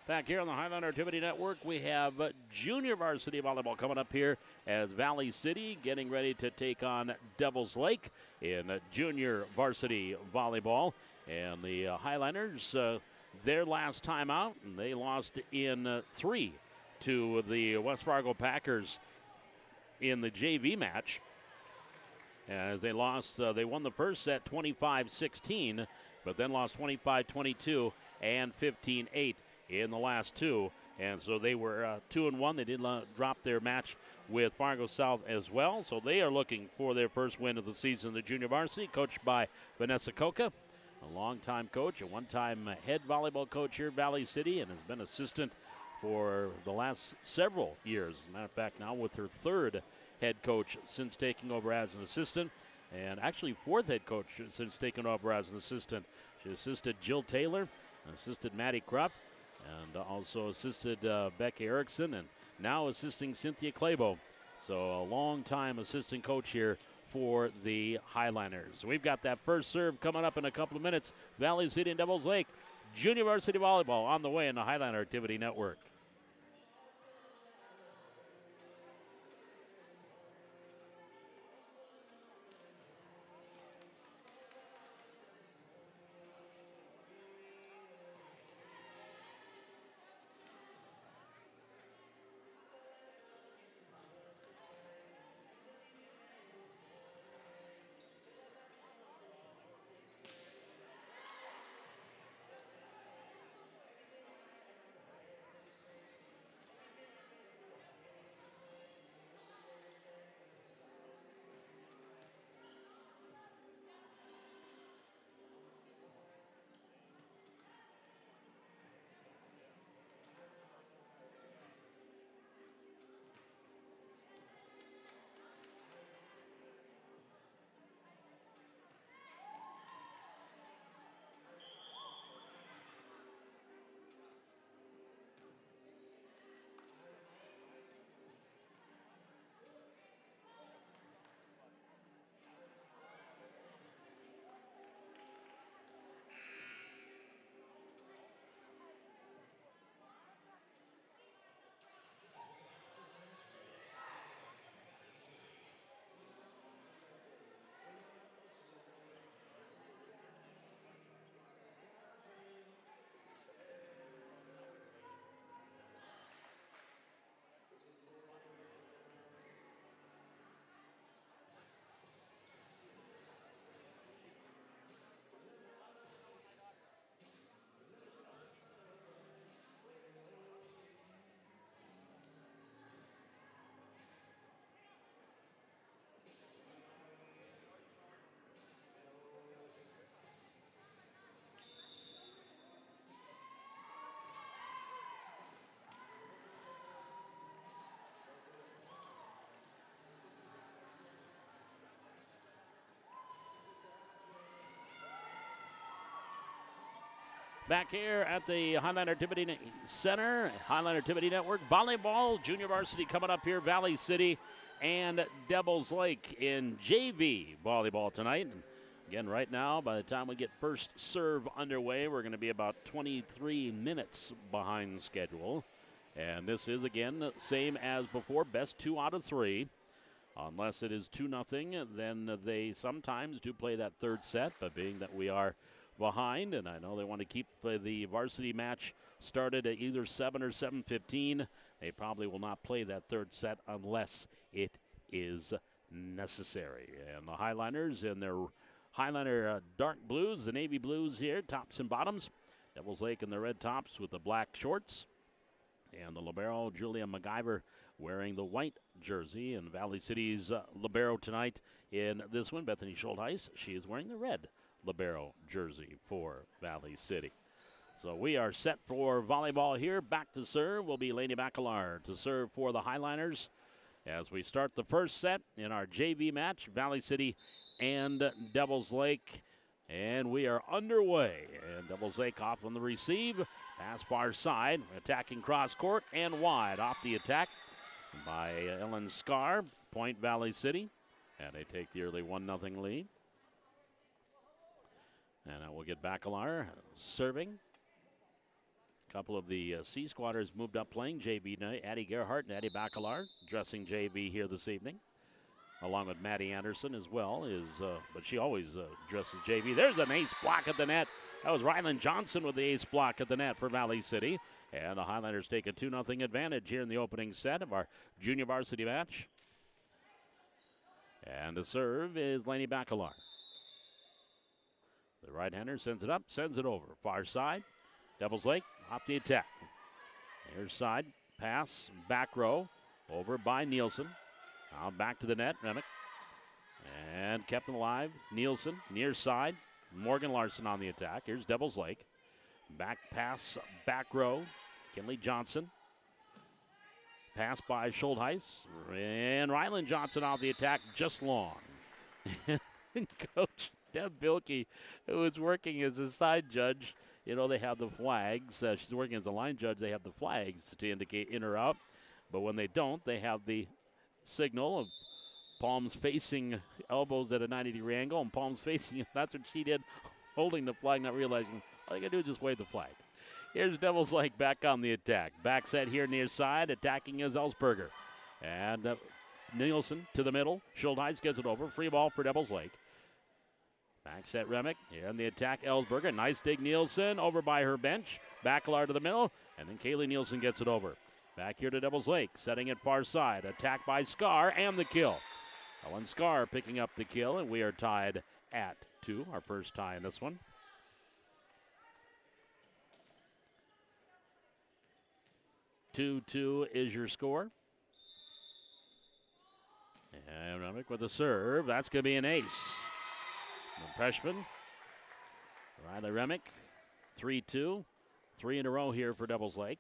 Back here on the Highlander Activity Network, we have junior varsity volleyball coming up here as Valley City getting ready to take on Devils Lake in junior varsity volleyball. And the Highlanders, their last time out, and they lost in 3 to the West Fargo Packers in the JV match. As they lost, they won the first set 25-16, but then lost 25-22 and 15-8 in the last 2. And so they were 2-1. They did drop their match with Fargo South as well. So they are looking for their first win of the season in the junior varsity, coached by Vanessa Coca, a longtime coach, a one-time head volleyball coach here at Valley City, and has been assistant for the last several years. As a matter of fact, now with her 3rd head coach since taking over as an assistant, and actually 4th head coach since taking over as an assistant. She assisted Jill Taylor, assisted Maddie Krupp, and also assisted Becky Erickson, and now assisting Cynthia Clabo. So a long-time assistant coach here for the Highlanders. We've got that first serve coming up in a couple of minutes. Valley City and Devils Lake Junior Varsity Volleyball on the way in the Highlander Activity Network. Back here at the Highlander Activity Center, Highlander Activity Network, volleyball, junior varsity coming up here, Valley City and Devils Lake in JV volleyball tonight. And again, right now, by the time we get first serve underway, we're going to be about 23 minutes behind schedule. And this is, again, same as before, best 2 out of 3. Unless it is 2-0, then they sometimes do play that 3rd set, but being that we are behind, and I know they want to keep the varsity match started at either 7 or 7:15. They probably will not play that 3rd set unless it is necessary. And the Highlanders in their Highlander dark blues, the navy blues here, tops and bottoms. Devils Lake in the red tops with the black shorts. And the libero, Julia MacGyver, wearing the white jersey. And Valley City's libero tonight in this one, Bethany Schultheis, she is wearing the red libero jersey for Valley City. So we are set for volleyball here. Back to serve will be Lainey Bacalar to serve for the Highlanders as we start the first set in our JV match, Valley City and Devils Lake. And we are underway. And Devils Lake off on the receive. Pass far side, attacking cross court and wide off the attack by Ellen Scarr. Point Valley City. And they take the early 1-0 lead. And we'll get Bacalar serving. A couple of the C squatters moved up playing JV tonight. Addie Gerhardt and Addie Bacalar dressing JV here this evening, along with Maddie Anderson as well. But she always dresses JV. There's an ace block at the net. That was Ryland Johnson with the ace block at the net for Valley City. And the Highlanders take a 2-0 advantage here in the opening set of our junior varsity match. And the serve is Lainey Bacalar. The right-hander sends it up, sends it over. Far side, Devils Lake off the attack. Here's side, pass, back row, over by Nielsen. Now back to the net, Remick. And kept alive, Nielsen, near side. Morgan Larson on the attack. Here's Devils Lake. Back pass, back row. Kinley Johnson. Pass by Schultheis. And Ryland Johnson off the attack, just long. Coach Deb Bilkey, who is working as a side judge, you know, they have the flags. She's working as a line judge. They have the flags to indicate in or out. But when they don't, they have the signal of palms facing elbows at a 90-degree angle and palms facing. That's what she did, holding the flag, not realizing all you got to do is just wave the flag. Here's Devils Lake back on the attack. Back set here near side. Attacking is Ellsberger. And Nielsen to the middle. Schultheis gets it over. Free ball for Devils Lake. Back set Remick. Here on the attack, Ellsberger. Nice dig Nielsen over by her bench. Bacalar to the middle. And then Kaylee Nielsen gets it over. Back here to Devils Lake. Setting it far side. Attack by Scar and the kill. Ellen Scar picking up the kill, and we are tied at 2. Our first tie in this one. 2-2 is your score. And Remick with a serve. That's going to be an ace. The freshman, Riley Remick, 3-2. 3 in a row here for Devils Lake.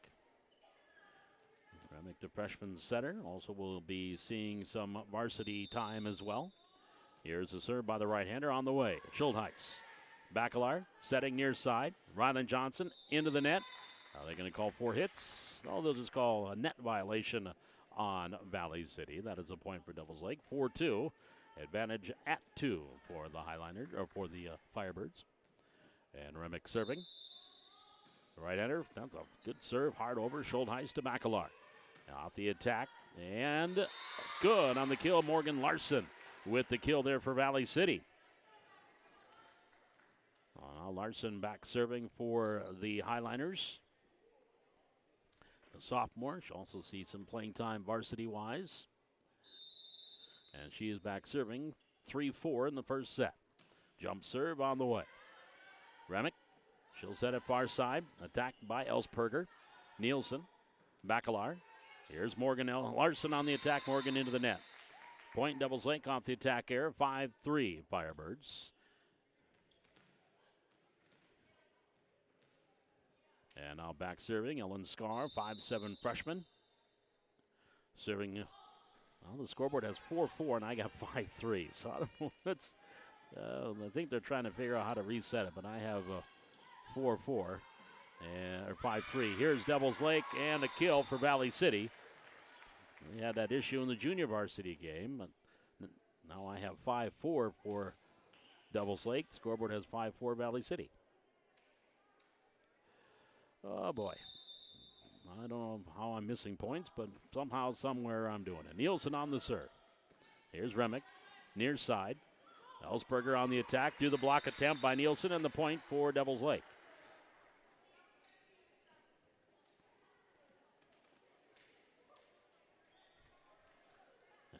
Remick, the freshman setter, also will be seeing some varsity time as well. Here's a serve by the right-hander on the way. Schultheis. Bacalar setting near side. Ryland Johnson into the net. Are they going to call 4 hits? Oh, they'll just call a net violation on Valley City. That is a point for Devils Lake. 4-2. Advantage at 2 for the Highlanders, or for the Firebirds. And Remick serving. The right-hander, that's a good serve. Hard over. Schultheis to Bacalar. Off the attack, and good on the kill. Morgan Larson with the kill there for Valley City. Larson back serving for the Highlanders. The sophomore, she'll also see some playing time varsity-wise. And she is back serving 3-4 in the first set. Jump serve on the way. Remick, she'll set it far side. Attacked by Ellsberger. Nielsen, Bacalar. Here's Morgan Larson on the attack. Morgan into the net. Point Devils Lake off the attack air. 5-3 Firebirds. And now back serving Ellen Scar, 5'7" freshman. Serving, well, the scoreboard has 4-4, and I got 5-3. So I don't know. That's, I think they're trying to figure out how to reset it, but I have 4-4 or 5-3. Here's Devils Lake and a kill for Valley City. We had that issue in the junior varsity game, but now I have 5-4 for Devils Lake. The scoreboard has 5-4 Valley City. Oh, boy. I don't know how I'm missing points, but somehow, somewhere, I'm doing it. Nielsen on the serve. Here's Remick, near side. Ellsberger on the attack through the block attempt by Nielsen, and the point for Devils Lake.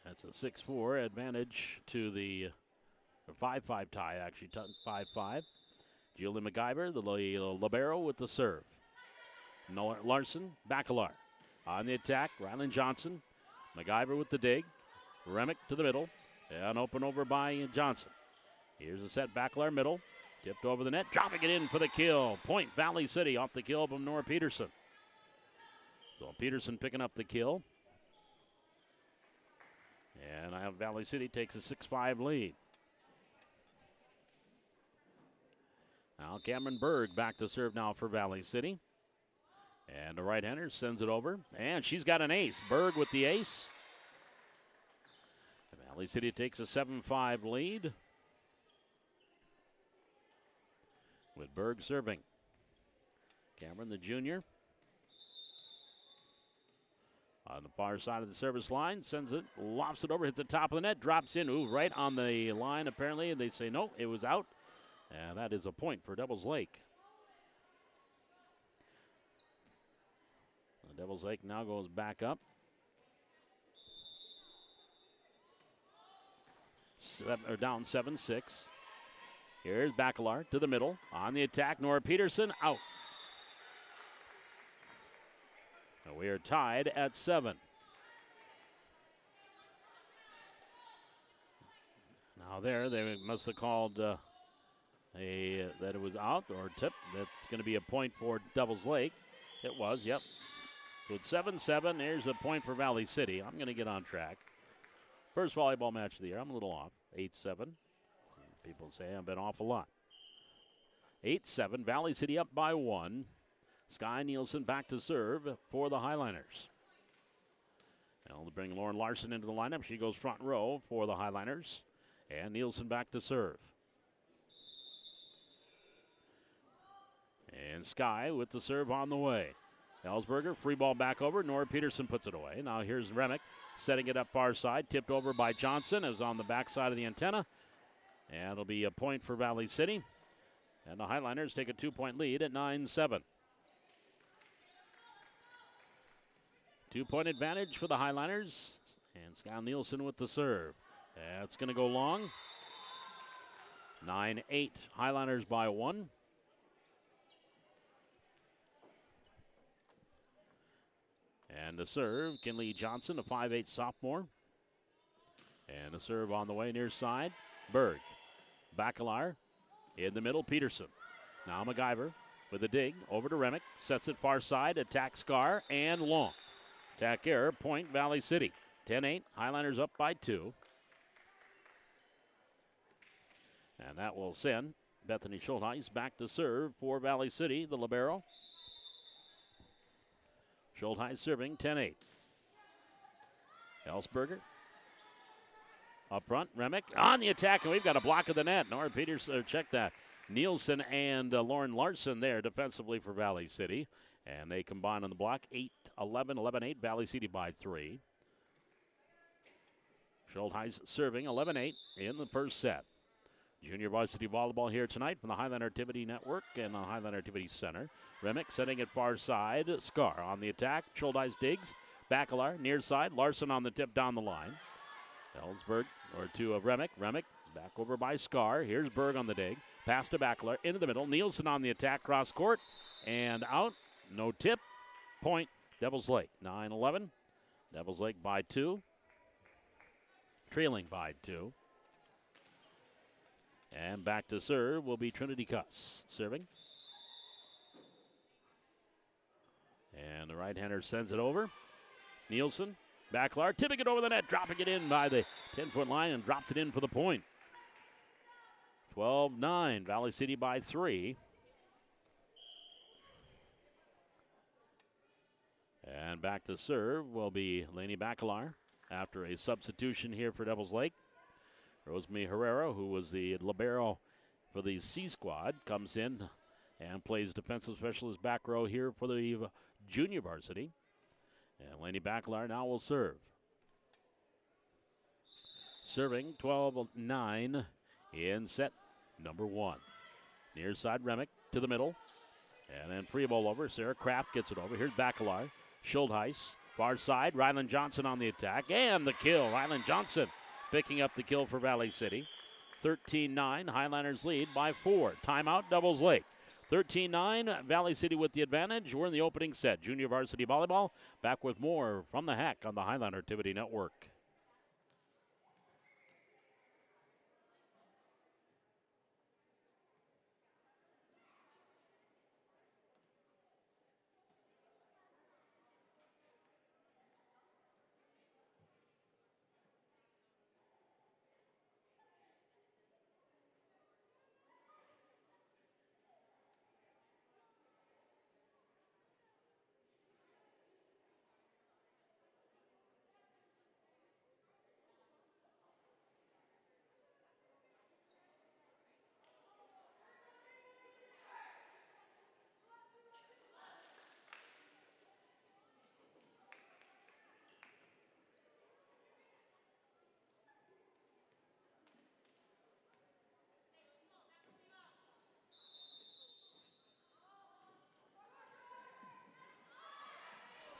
That's a 6-4 advantage to the 5-5 tie, actually, 5-5. Julie McIver, the libero with the serve. Noah Larson, Bacalar. On the attack, Ryland Johnson. McIver with the dig. Remick to the middle. And open over by Johnson. Here's the set, Bacalar middle. Tipped over the net, dropping it in for the kill. Point Valley City off the kill from Nora Peterson. So Peterson picking up the kill. And I have Valley City takes a 6-5 lead. Now Cameron Berg back to serve now for Valley City. And the right-hander sends it over. And she's got an ace. Berg with the ace. Valley City takes a 7-5 lead. With Berg serving. Cameron, the junior, On the far side of the service line, sends it, lofts it over, hits the top of the net, drops in, right on the line apparently, and they say no, it was out. And that is a point for Devils Lake. Devils Lake now goes back up. Down 7-6. Here's Bacalar to the middle. On the attack, Nora Peterson out. And we are tied at 7. Now they must have called that it was out or tip. That's going to be a point for Devils Lake. It was, yep. So it's 7-7. There's a point for Valley City. I'm going to get on track. First volleyball match of the year. I'm a little off. 8-7. People say I've been off a lot. 8-7. Valley City up by 1. Sky Nielsen back to serve for the Highliners. Now they'll bring Lauren Larson into the lineup. She goes front row for the Highliners. And Nielsen back to serve. And Sky with the serve on the way. Ellsberger, free ball back over. Nora Peterson puts it away. Now here's Remick setting it up far side. Tipped over by Johnson. It was on the back side of the antenna. And it'll be a point for Valley City. And the Highliners take a 2-point lead at 9-7. 2-point advantage for the Highliners. And Sky Nielsen with the serve. That's going to go long. 9-8. Highliners by 1. And the serve, Kinley Johnson, a 5'8" sophomore. And the serve on the way near side. Berg. Bacalar in the middle, Peterson. Now MacGyver with a dig over to Remick. Sets it far side, attack Scar, and long. Attack error, point Valley City. 10-8, Highliners up by 2. And that will send Bethany Schultheis back to serve for Valley City, the libero. Schultheis serving 10-8. Ellsberger up front. Remick on the attack, and we've got a block of the net. Nora Peterson, check that. Nielsen and Lauren Larson there defensively for Valley City. And they combine on the block. 8-11, 11-8, Valley City by 3. Schultheis serving 11-8 in the first set. Junior varsity volleyball here tonight from the Highland Activity Network and the Highland Activity Center. Remick setting it far side. Scar on the attack. Schultheis digs. Bacalar near side. Larson on the tip down the line. Ellsberg or to Remick. Remick back over by Scar. Here's Berg on the dig. Pass to Bacalar into the middle. Nielsen on the attack. Cross court and out. No tip. Point Devils Lake. 9-11. Devils Lake by 2. Trailing by 2. And back to serve will be Trinity Cuss. Serving. And the right-hander sends it over. Nielsen, Bacalar, tipping it over the net, dropping it in by the 10-foot line and drops it in for the point. 12-9, Valley City by 3. And back to serve will be Lainey Bacalar after a substitution here for Devils Lake. Rosemary Herrera, who was the libero for the C squad, comes in and plays defensive specialist back row here for the junior varsity. And Lainey Bacalar now will serve. Serving 12-9 in set number 1. Near side, Remick to the middle. And then free ball over. Sarah Kraft gets it over. Here's Bacalar. Schultheis, far side. Ryland Johnson on the attack. And the kill. Ryland Johnson picking up the kill for Valley City. 13-9, Highlanders lead by 4. Timeout, Devils Lake. 13-9, Valley City with the advantage. We're in the opening set. Junior varsity volleyball. Back with more from the Hack on the Highland Activity Network.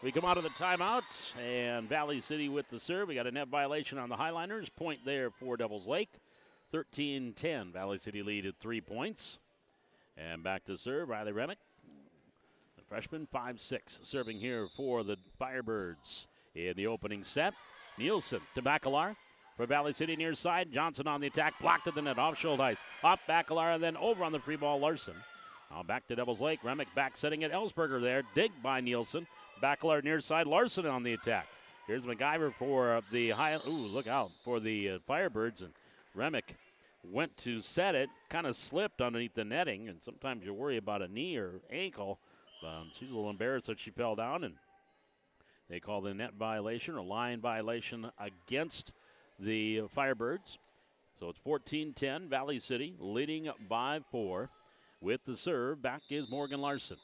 We come out of the timeout, and Valley City with the serve. We got a net violation on the Highliners. Point there for Devils Lake. 13-10. Valley City lead at 3 points. And back to serve, Riley Remick. The freshman, 5'6", serving here for the Firebirds in the opening set. Nielsen to Bacalar for Valley City near side. Johnson on the attack, blocked at the net, off Schultheis. Off Bacalar, and then over on the free ball, Larson. Now back to Devils Lake. Remick back setting it. Ellsberger there. Dig by Nielsen. Bacalar near side. Larson on the attack. Here's MacGyver for the look out for the Firebirds. And Remick went to set it. Kind of slipped underneath the netting. And sometimes you worry about a knee or ankle. She's a little embarrassed that she fell down. And they call the net violation or line violation against the Firebirds. So it's 14-10. Valley City leading by 4. With the serve, back is Morgan Larson.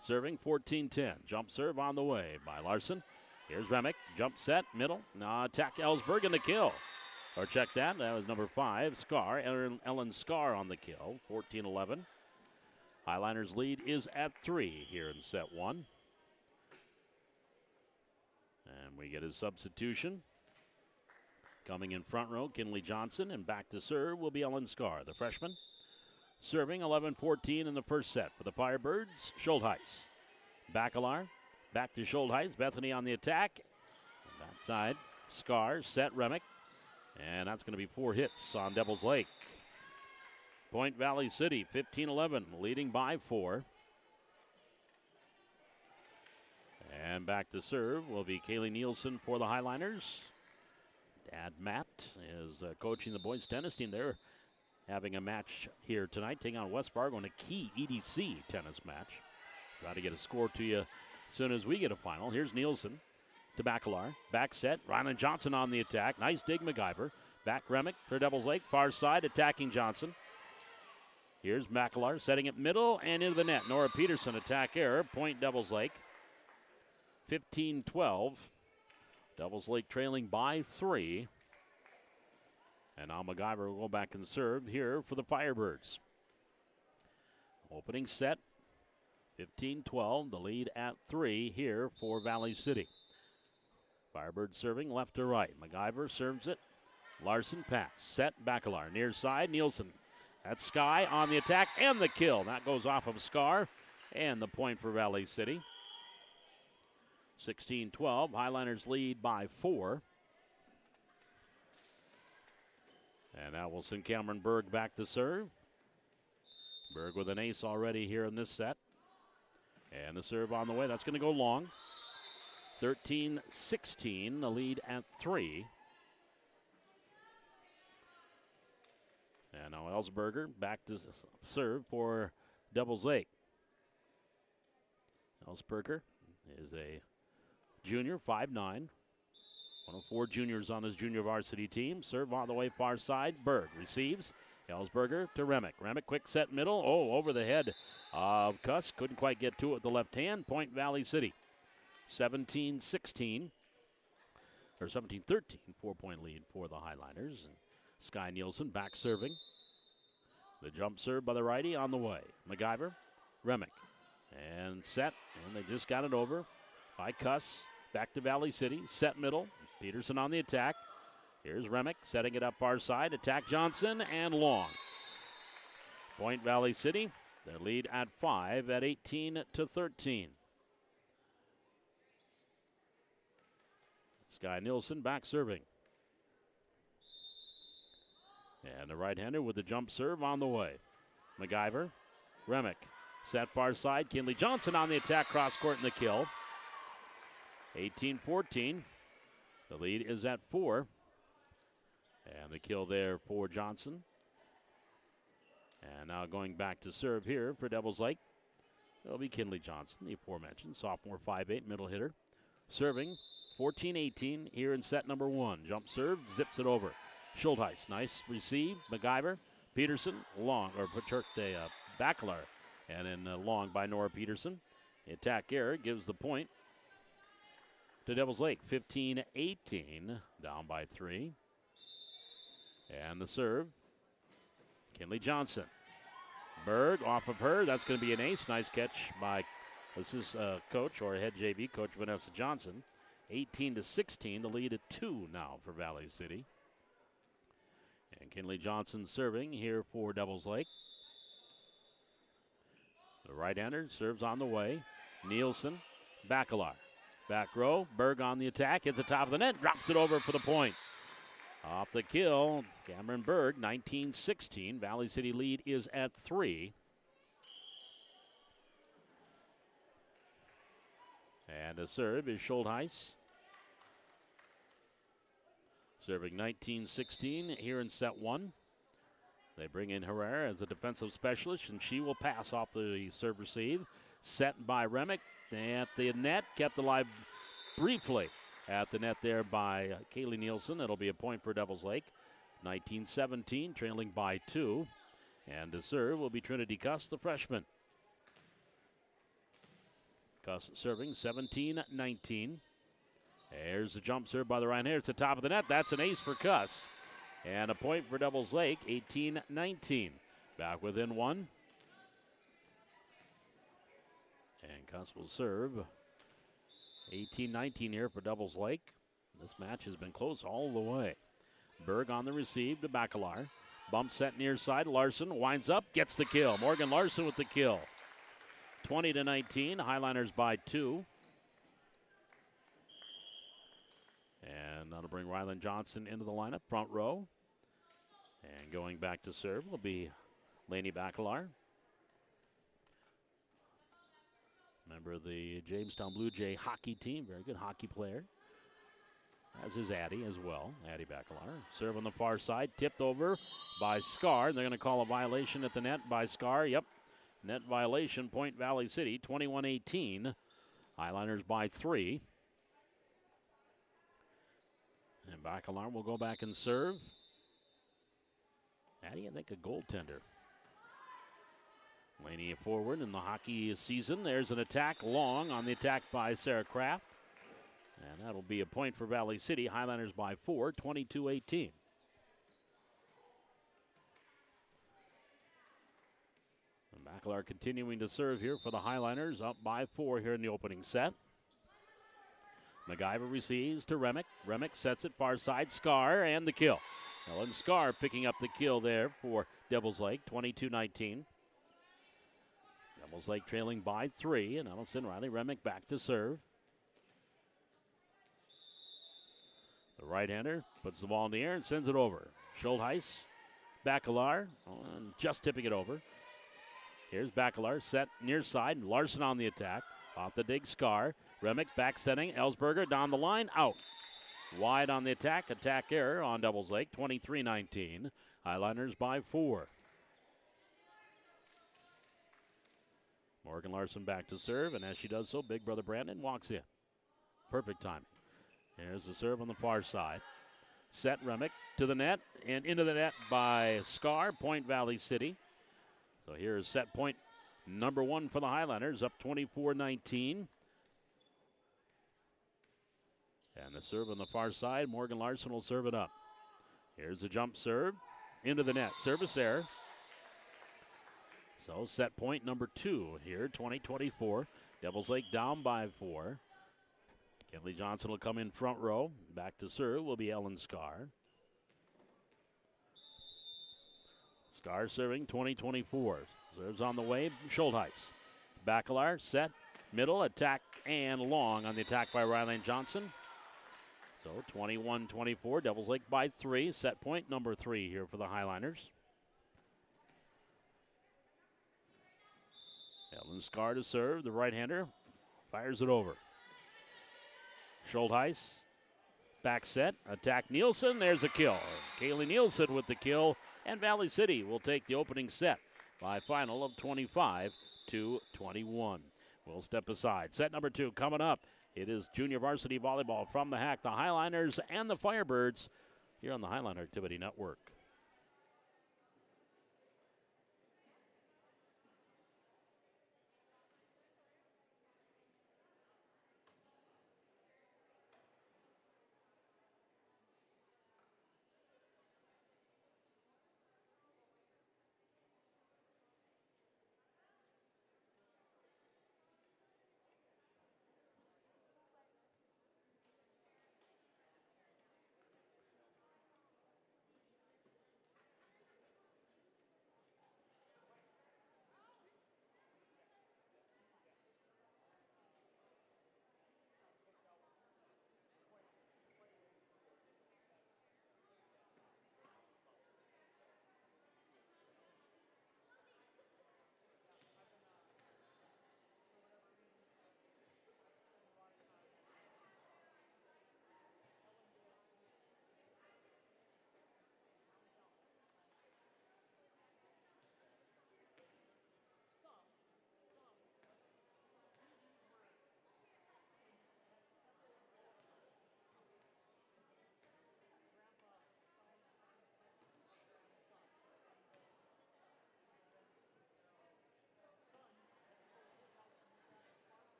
Serving 14-10. Jump serve on the way by Larson. Here's Remick. Jump set, middle. Now attack Ellsberg and the kill. Or check that. That was number 5, Scar. Ellen Scar on the kill. 14-11. Highliners lead is at 3 here in set 1. And we get his substitution. Coming in front row, Kinley Johnson. And back to serve will be Ellen Scar, the freshman. Serving 11-14 in the first set for the Firebirds. Schultheis. Bacalar. Back to Schultheis. Bethany on the attack. Backside. Scar. Set Remick. And that's going to be 4 hits on Devils Lake. Point Valley City, 15-11, leading by 4. And back to serve will be Kaylee Nielsen for the Highliners. Dad Matt is coaching the boys tennis team. They're having a match here tonight, taking on West Fargo in a key EDC tennis match. Try to get a score to you as soon as we get a final. Here's Nielsen to Bacalar. Back set. Rylan Johnson on the attack. Nice dig, MacGyver. Back Remick for Devils Lake. Far side, attacking Johnson. Here's Bacalar setting it middle and into the net. Nora Peterson, attack error. Point Devils Lake. 15-12. Devils Lake trailing by 3. And now MacGyver will go back and serve here for the Firebirds. Opening set, 15-12. The lead at 3 here for Valley City. Firebirds serving left to right. MacGyver serves it. Larson pass. Set Bacalar. Near side, Nielsen. That's Sky on the attack and the kill. That goes off of Scar. And the point for Valley City. 16-12. Highliners lead by 4. And now we'll send Cameron Berg back to serve. Berg with an ace already here in this set. And the serve on the way. That's going to go long. 13-16, the lead at 3. And now Ellsberger back to serve for Devils Lake. Ellsberger is a junior, 5'9". One of 4 juniors on his junior varsity team. Serve on the way far side. Berg receives. Ellsberger to Remick. Remick quick set middle. Oh, over the head of Kuss. Couldn't quite get to it with the left hand. Point Valley City. 17-16. Or 17-13. 4-point lead for the Highliners. And Sky Nielsen back serving. The jump serve by the righty on the way. MacGyver. Remick. And set. And they just got it over by Kuss. Back to Valley City. Set middle. Peterson on the attack. Here's Remick setting it up far side. Attack Johnson and long. Point Valley City. Their lead at 5 at 18-13. Sky Nielsen back serving. And the right-hander with the jump serve on the way. MacGyver. Remick. Set far side. Kinley Johnson on the attack. Cross court and the kill. 18-14. The lead is at 4. And the kill there for Johnson. And now going back to serve here for Devils Lake. It'll be Kinley Johnson, the aforementioned sophomore 5'8" middle hitter. Serving 14-18 here in set number 1. Jump serve, zips it over. Schultheis, nice receive. MacGyver, Peterson, long, or Bacalar. And then long by Nora Peterson. The attack error gives the point to Devils Lake. 15-18, down by 3. And the serve, Kinley Johnson. Berg off of her. That's going to be an ace. Nice catch by This is coach or head JV coach Vanessa Johnson. 18-16, the lead at 2 now for Valley City. And Kinley Johnson serving here for Devils Lake. The right-hander serves on the way. Nielsen, Bacalar. Back row, Berg on the attack, hits the top of the net, drops it over for the point. Off the kill, Cameron Berg, 19-16. Valley City lead is at 3. And the serve is Schultheis. Serving 19-16 here in set 1. They bring in Herrera as a defensive specialist, and she will pass off the serve receive. Set by Remick at the net, kept alive briefly at the net there by Kaylee Nielsen. It'll be a point for Devils Lake. 19-17, trailing by 2. And to serve will be Trinity Cuss, the freshman. Cuss serving 17-19. There's the jump serve by the right hand. It's the top of the net. That's an ace for Cuss. And a point for Devils Lake, 18-19. Back within 1. And Cuss will serve. 18-19 here for Devils Lake. This match has been close all the way. Berg on the receive to Bacalar. Bump set near side. Larson winds up, gets the kill. Morgan Larson with the kill. 20-19. Highliners by 2. And that'll bring Rylan Johnson into the lineup, front row. And going back to serve will be Lainey Bacalar. Member of the Jamestown Blue Jay hockey team, very good hockey player. As is Addie as well, Addie Bacalar. Serve on the far side, tipped over by Scar. They're going to call a violation at the net by Scar. Yep, net violation, Point Valley City, 21-18. Highliners by 3. And Bacalar will go back and serve. Addie, I think, a goaltender. Laney forward in the hockey season. There's an attack long on the attack by Sarah Kraft. And that'll be a point for Valley City. Highliners by 4, 22-18. And Bacalar continuing to serve here for the Highliners, up by 4 here in the opening set. MacGyver receives to Remick. Remick sets it far side. Scar and the kill. Ellen Scar picking up the kill there for Devils Lake, 22-19. Devils Lake trailing by 3, and Ellison Riley Remick back to serve. The right-hander puts the ball in the air and sends it over. Schultheis, Bacalar, just tipping it over. Here's Bacalar, set near side. Larson on the attack. Off the dig, Scar. Remick back setting. Ellsberger down the line, out. Wide on the attack. Attack error on Devils Lake, 23-19. Highliners by 4. Morgan Larson back to serve, and as she does so, big brother Brandon walks in. Perfect timing. There's the serve on the far side. Set Remick to the net, and into the net by Scar, Point Valley City. So here is set point number 1 for the Highlanders, up 24-19. And the serve on the far side, Morgan Larson will serve it up. Here's the jump serve, into the net, service error. So set point number 2 here, 20-24. Devils Lake down by 4. Kinley Johnson will come in front row. Back to serve will be Ellen Scar. Scar serving 20-24. Serves on the way, Schultheis. Bacalar set, middle, attack, and long on the attack by Rylan Johnson. So 21-24, Devils Lake by 3. Set point number 3 here for the Highliners. Ellen Scar to serve, the right-hander fires it over. Schultheis, back set, attack Nielsen, there's a kill. Kaylee Nielsen with the kill, and Valley City will take the opening set by a final of 25-21. We'll step aside. Set number 2 coming up. It is junior varsity volleyball from the HAC, the Highliners and the Firebirds here on the Highliner Activity Network.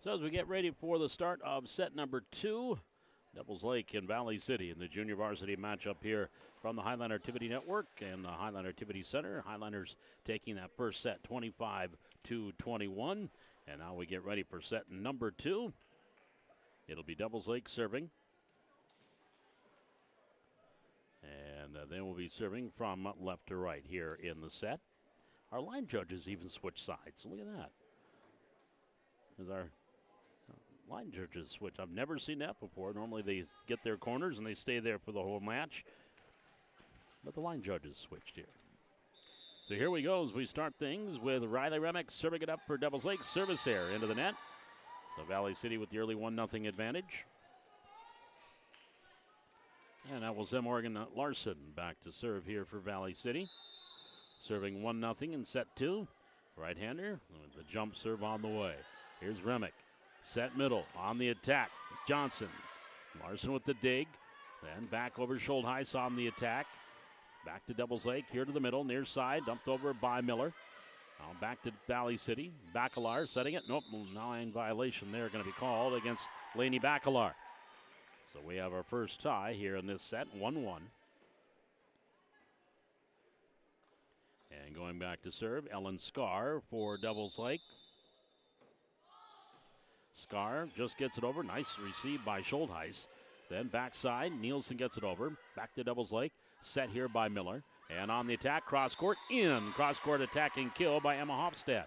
So as we get ready for the start of set number 2, Devils Lake and Valley City in the junior varsity matchup here from the Highliner Activity Network and the Highliner Activity Center. Highliners taking that first set 25-21. And now we get ready for set number 2. It'll be Devils Lake serving. And they will be serving from left to right here in the set. Our line judges even switch sides. Look at that. As our line judges switch. I've never seen that before. Normally they get their corners and they stay there for the whole match. But the line judges switched here. So here we go as we start things with Riley Remick serving it up for Devils Lake. Service error into the net. So Valley City with the early 1-0 advantage. And that was Morgan Larson back to serve here for Valley City. Serving 1-0 in set 2. Right-hander with the jump serve on the way. Here's Remick. Set middle on the attack. Johnson. Larson with the dig. Then back over Schultheis on the attack. Back to Devils Lake. Here to the middle. Near side. Dumped over by Miller. Now back to Valley City. Bacalar setting it. Nope. Line violation there going to be called against Laney Bacalar. So we have our first tie here in this set, 1-1. And going back to serve, Ellen Scar for Devils Lake. Scar just gets it over. Nice receive by Schultheis. Then backside, Nielsen gets it over. Back to Devils Lake. Set here by Miller. And on the attack, cross-court in. Cross-court attacking kill by Emma Hofstad.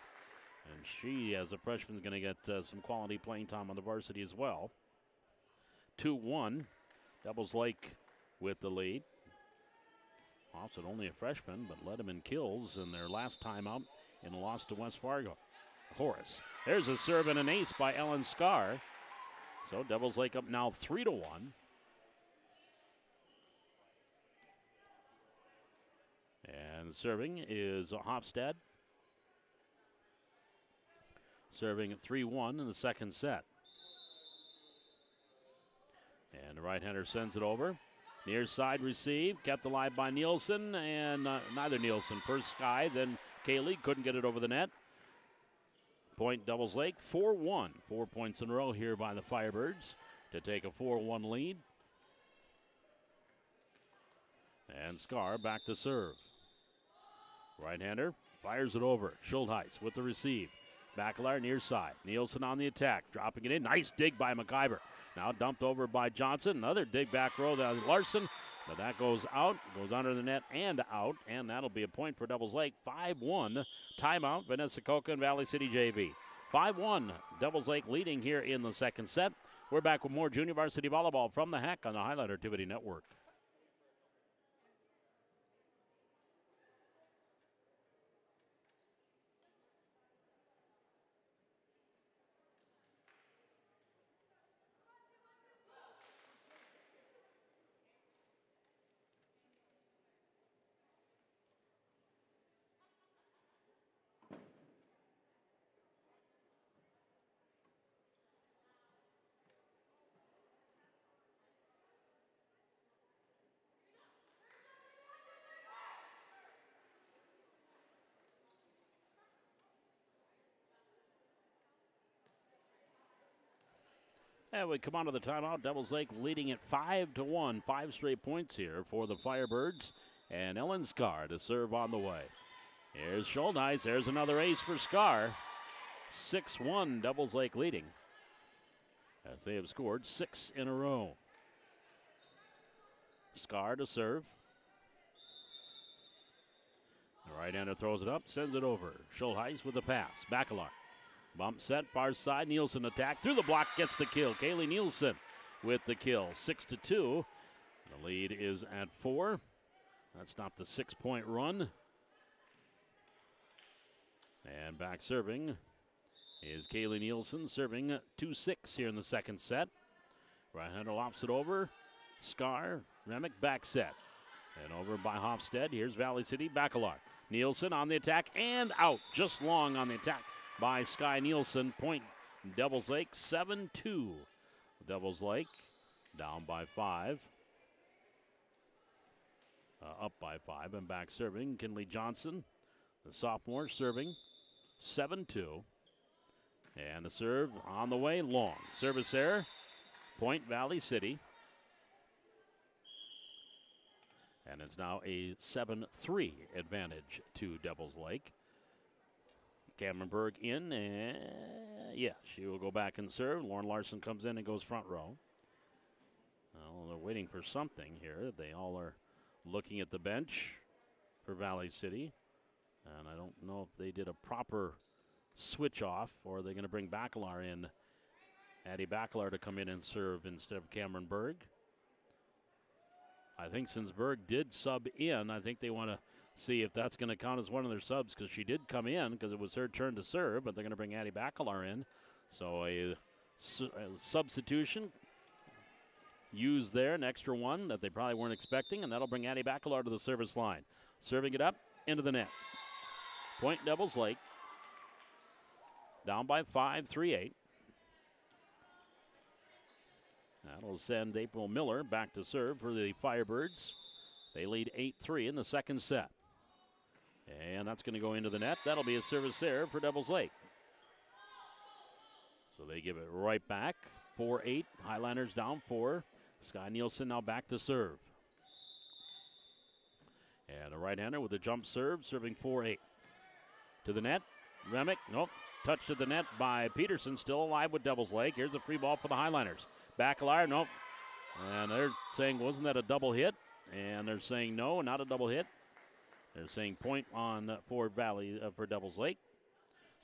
And she, as a freshman, is going to get some quality playing time on the varsity as well. 2-1. Devils Lake with the lead. Hofstad only a freshman, but led them in kills in their last time out in a loss to West Fargo. Horace. There's a serve and an ace by Ellen Scar. So Devils Lake up now 3-1. And serving is Hofstad. Serving at 3-1 in the second set. And the right-hander sends it over. Near side receive, kept alive by Nielsen, and neither Nielsen. First Sky, then Kaylee couldn't get it over the net. Point Devils Lake, 4-1. 4 points in a row here by the Firebirds to take a 4-1 lead. And Scar back to serve. Right-hander fires it over. Schultheis with the receive. Bacalar near side. Nielsen on the attack, dropping it in. Nice dig by McIver. Now dumped over by Johnson. Another dig back row to Larson. But that goes out, goes under the net and out. And that'll be a point for Devils Lake. 5-1. Timeout, Vanessa Coca and Valley City JV. 5-1. Devils Lake leading here in the second set. We're back with more junior varsity volleyball from the Hack on the Highliner Activity Network. And we come on to the timeout. Devils Lake leading at 5-1. 5 straight points here for the Firebirds. And Ellen Scar to serve on the way. Here's Schultheis. There's another ace for Scar. 6-1, Devils Lake leading, as they have scored 6 in a row. Scar to serve. The right-hander throws it up, sends it over. Schultheis with the pass. Bacalar. Bump set, far side. Nielsen attack. Through the block, gets the kill. Kaylee Nielsen with the kill. 6-2. The lead is at 4. That stopped the 6-point run. And back serving is Kaylee Nielsen, serving 2-6 here in the second set. Right-hander lofts it over. Scar, Remick back set. And over by Hofstad. Here's Valley City, Bacalar. Nielsen on the attack and out. Just long on the attack by Sky Nielsen. Point Devils Lake, 7-2. Devils Lake down by 5. Up by 5 and back serving. Kinley Johnson, the sophomore, serving 7-2. And the serve on the way, long. Service error, point Valley City. And it's now a 7-3 advantage to Devils Lake. Cameron Berg in, and yeah, she will go back and serve. Lauren Larson comes in and goes front row. Well, they're waiting for something here. They all are looking at the bench for Valley City. And I don't know if they did a proper switch off, or are they going to bring Bacalar in, Addie Bacalar, to come in and serve instead of Cameron Berg. I think since Berg did sub in, I think they want to see if that's going to count as one of their subs, because she did come in because it was her turn to serve, but they're going to bring Addie Bacalar in. So a substitution used there, an extra one that they probably weren't expecting, and that'll bring Addie Bacalar to the service line. Serving it up into the net. Point Devils Lake. Down by 5, 3-8. That'll send April Miller back to serve for the Firebirds. They lead 8-3 in the second set. And that's going to go into the net. That'll be a service error for Devils Lake. So they give it right back. 4-8. Highlanders down 4. Sky Nielsen now back to serve. And a right-hander with a jump serve, serving 4-8. To the net. Remick, nope. Touched at the net by Peterson, still alive with Devils Lake. Here's a free ball for the Highlanders. Bacalar, nope. And they're saying, wasn't that a double hit? And they're saying no, not a double hit. They're saying point on for Devils Lake.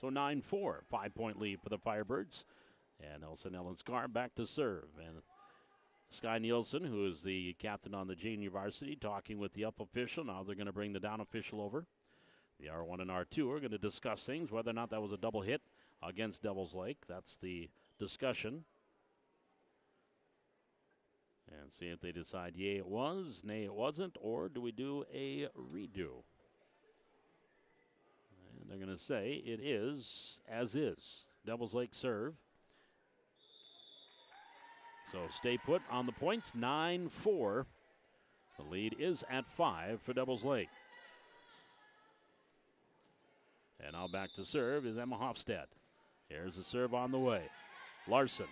So 9-4, 5-point lead for the Firebirds. And Elson Ellen Scar back to serve. And Sky Nielsen, who is the captain on the junior varsity, talking with the up official. Now they're going to bring the down official over. The R1 and R2 are going to discuss things, whether or not that was a double hit against Devils Lake. That's the discussion. And see if they decide yay it was, nay it wasn't, or do we do a redo? And they're going to say it is as is. Devils Lake serve. So stay put on the points, 9-4. The lead is at 5 for Devils Lake. And now back to serve is Emma Hofstad. Here's the serve on the way. Larson.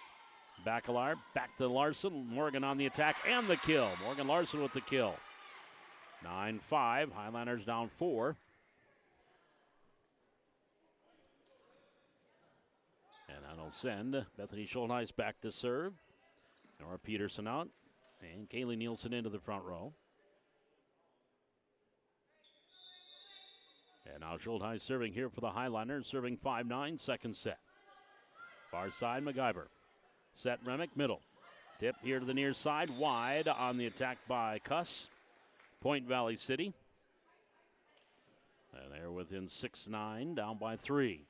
Bacalar, back to Larson. Morgan on the attack and the kill. Morgan Larson with the kill. 9-5. Highlanders down 4. And that'll send Bethany Schultheis back to serve. Nora Peterson out. And Kaylee Nielsen into the front row. And now Schultheis serving here for the Highlanders, serving 5-9, second set. Far side, MacGyver. Set Remick, middle. Tip here to the near side, wide on the attack by Cuss. Point Valley City. And they're within 6-9, down by 3.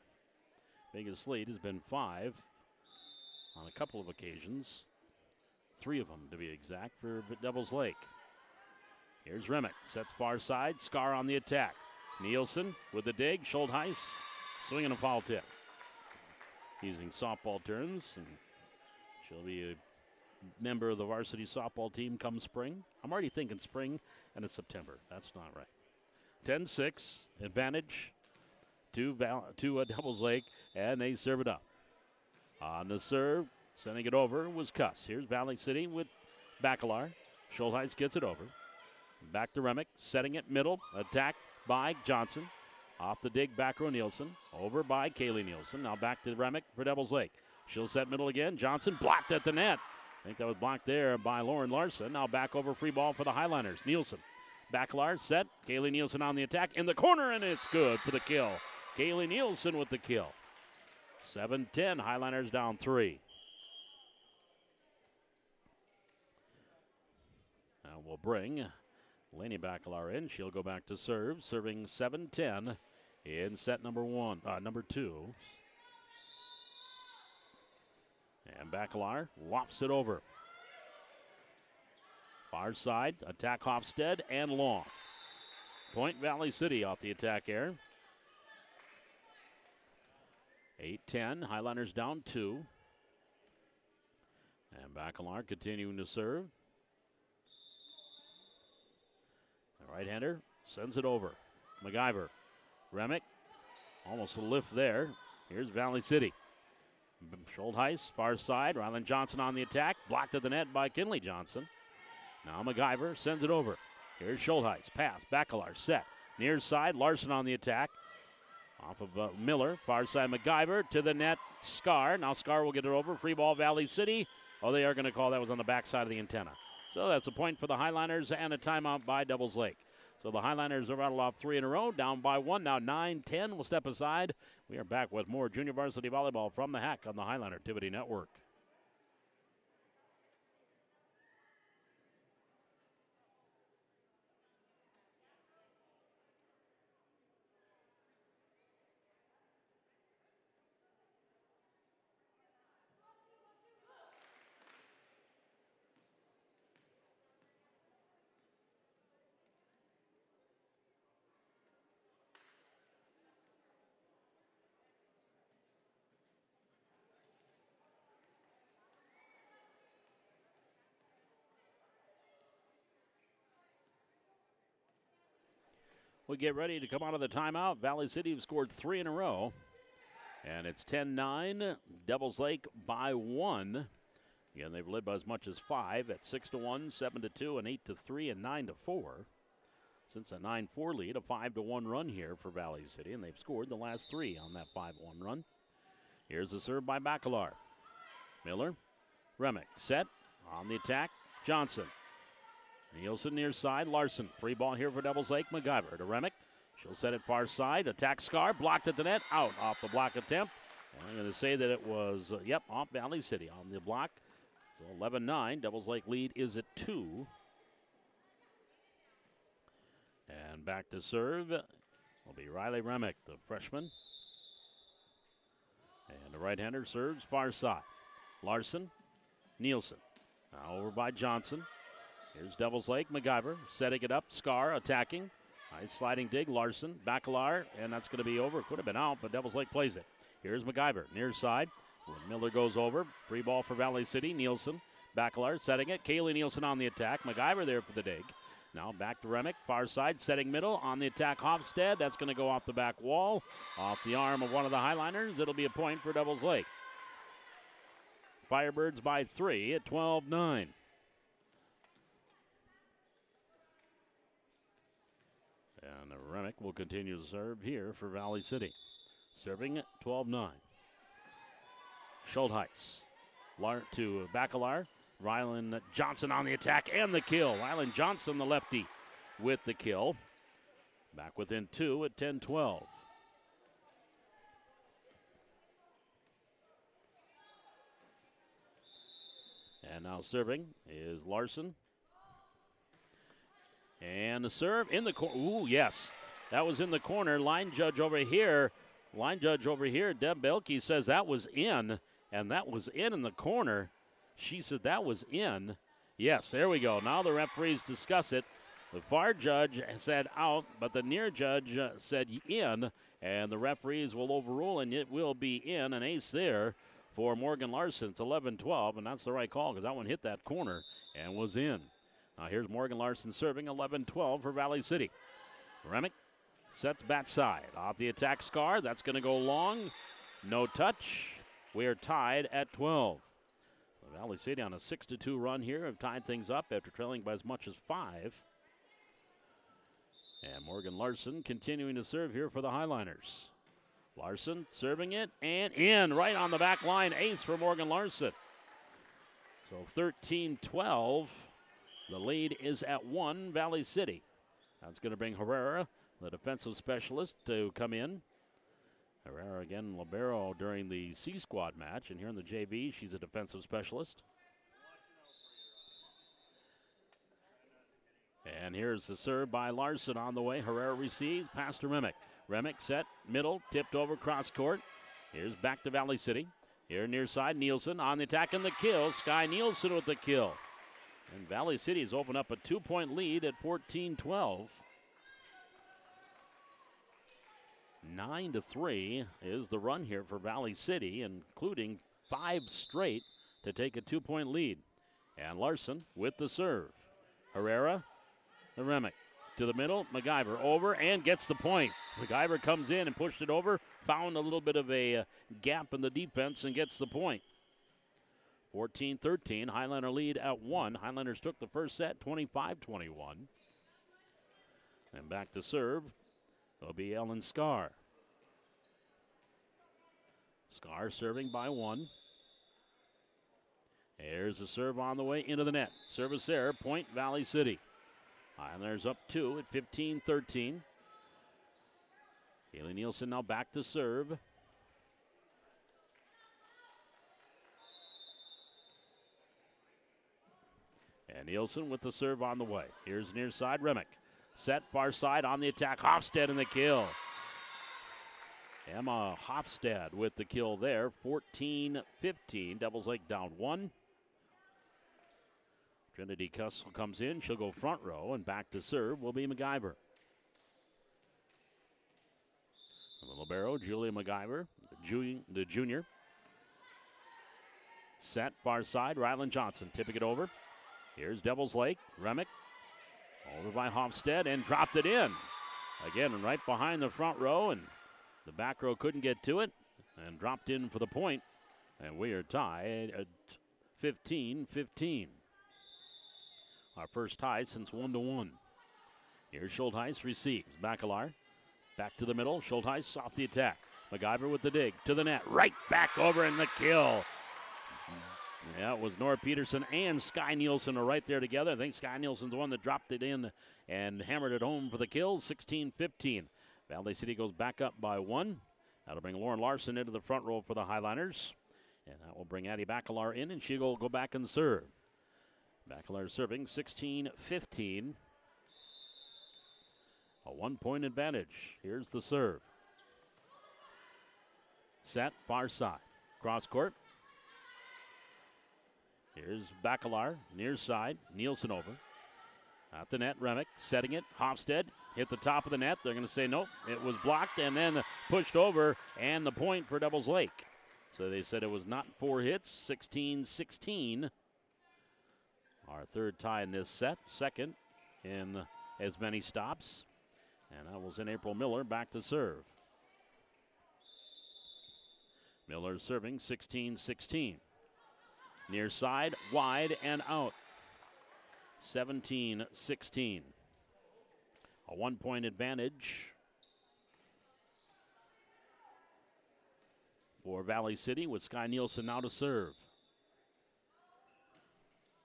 Biggest lead has been 5 on a couple of occasions. 3 of them, to be exact, for Devils Lake. Here's Remick, sets far side, Scar on the attack. Nielsen with the dig, Schultheis swinging a foul tip. Using softball terms, and she'll be a member of the varsity softball team come spring. I'm already thinking spring, and it's September. That's not right. 10-6, advantage to Devils Lake, and they serve it up. On the serve, sending it over was Cuss. Here's Valley City with Bacalar. Schultheis gets it over. Back to Remick, setting it middle, attack by Johnson. Off the dig, back row Nielsen. Over by Kaylee Nielsen. Now back to Remick for Devils Lake. She'll set middle again. Johnson blocked at the net. I think that was blocked there by Lauren Larson. Now back over, free ball for the Highlanders. Nielsen. Bacalar set. Kaylee Nielsen on the attack. In the corner, and it's good for the kill. Kaylee Nielsen with the kill. 7-10. Highlanders down 3. Now we'll bring Lainey Bacalar in. She'll go back to serve, serving 7-10 in set number 2. And Bacalar lofts it over. Far side, attack Hofstad and long. Point Valley City off the attack air. 8-10, Highlanders down 2. And Bacalar continuing to serve. The right-hander sends it over. MacGyver. Remick, almost a lift there. Here's Valley City. Schultheis, far side. Ryland Johnson on the attack. Blocked at the net by Kinley Johnson. Now MacGyver sends it over. Here's Schultheis. Pass. Bacalar set. Near side. Larson on the attack. Off of Miller. Far side MacGyver. To the net. Scar. Now Scar will get it over. Free ball Valley City. Oh, they are going to call that was on the backside of the antenna. So that's a point for the Highliners and a timeout by Devils Lake. So the Highliners have rattled off 3 in a row, down by 1. Now 9-10 will step aside. We are back with more junior varsity volleyball from the Hack on the Highliner Activity Network. We get ready to come out of the timeout. Valley City have scored 3 in a row. And it's 10-9. Devils Lake by 1. Again, they've led by as much as 5 at 6-1, 7-2, and 8-3, and 9-4. Since a 9-4 lead, a 5-1 run here for Valley City, and they've scored the last 3 on that 5-1 run. Here's the serve by Bacalar. Miller, Remick, set on the attack. Johnson. Nielsen near side. Larson. Free ball here for Devils Lake. MacGyver to Remick. She'll set it far side. Attack Scar. Blocked at the net. Out off the block attempt. And I'm going to say that it was, off Valley City on the block. So 11-9. Devils Lake lead is at 2. And back to serve will be Riley Remick, the freshman. And the right-hander serves far side. Larson. Nielsen. Now over by Johnson. Here's Devils Lake. MacGyver setting it up. Scar attacking. Nice sliding dig. Larson. Bacalar. And that's going to be over. Could have been out, but Devils Lake plays it. Here's MacGyver. Near side. When Miller goes over. Free ball for Valley City. Nielsen. Bacalar setting it. Kaylee Nielsen on the attack. MacGyver there for the dig. Now back to Remick. Far side. Setting middle. On the attack. Hofstad. That's going to go off the back wall. Off the arm of one of the Highliners. It'll be a point for Devils Lake. Firebirds by 3 at 12-9. And Remick will continue to serve here for Valley City. Serving at 12-9. Schultheis to Bacalar. Ryland Johnson on the attack and the kill. Ryland Johnson, the lefty, with the kill. Back within 2 at 10-12. And now serving is Larson. And the serve in the corner. Ooh, yes. That was in the corner. Line judge over here. Deb Belke says that was in. And that was in the corner. She said that was in. Yes, there we go. Now the referees discuss it. The far judge said out, but the near judge said in. And the referees will overrule, and it will be in. An ace there for Morgan Larson. It's 11-12, and that's the right call because that one hit that corner and was in. Now here's Morgan Larson serving 11-12 for Valley City. Remick sets bat side. Off the attack Scar. That's going to go long. No touch. We are tied at 12. Valley City on a 6-2 run here have tied things up after trailing by as much as 5. And Morgan Larson continuing to serve here for the Highliners. Larson serving it and in right on the back line. Ace for Morgan Larson. So 13-12. The lead is at 1, Valley City. That's going to bring Herrera, the defensive specialist, to come in. Herrera, again, libero during the C Squad match. And here in the JV, she's a defensive specialist. And here's the serve by Larson on the way. Herrera receives, pass to Remick. Remick set, middle, tipped over, cross court. Here's back to Valley City. Here near side, Nielsen on the attack and the kill. Sky Nielsen with the kill. And Valley City has opened up a 2-point lead at 14-12. 9-3 is the run here for Valley City, including 5 straight to take a 2-point lead. And Larson with the serve. Herrera, the Remick to the middle. MacGyver over and gets the point. MacGyver comes in and pushed it over, found a little bit of a gap in the defense and gets the point. 14-13, Highlander lead at 1. Highlanders took the first set, 25-21. And back to serve, it'll be Ellen Scar. Scar serving by 1. Here's a serve on the way into the net. Service error, point Valley City. Highlanders up 2 at 15-13. Haley Nielsen now back to serve. And Nielsen with the serve on the way. Here's near side, Remick. Set, far side on the attack. Hofstad in the kill. Emma Hofstad with the kill there. 14-15. Devils Lake down 1. Trinity Cussell comes in. She'll go front row, and back to serve will be MacGyver. The libero, Julia MacGyver, the junior. Set, far side, Ryland Johnson tipping it over. Here's Devils Lake, Remick. Over by Hofstad and dropped it in. Again, right behind the front row, and the back row couldn't get to it and dropped in for the point. And we are tied at 15-15. Our first tie since 1-1. Here's Schultheis, receives. Bacalar back to the middle. Schultheis off the attack. MacGyver with the dig to the net. Right back over in the kill. Yeah, it was Nora Peterson and Sky Nielsen are right there together. I think Sky Nielsen's the one that dropped it in and hammered it home for the kill. 16-15. Valley City goes back up by 1. That'll bring Lauren Larson into the front row for the Highlanders. And that will bring Addie Bacalar in, and she will go back and serve. Bacalar serving 16-15. A 1-point advantage. Here's the serve. Set, far side. Cross court. Here's Bacalar, near side. Nielsen over. At the net, Remick setting it. Hofstad hit the top of the net. They're going to say nope. It was blocked and then pushed over, and the point for Devils Lake. So they said it was not 4 hits. 16-16. Our third tie in this set. Second in as many stops. And that was in April Miller back to serve. Miller serving 16-16. Near side, wide, and out. 17-16. A 1-point advantage for Valley City with Sky Nielsen now to serve.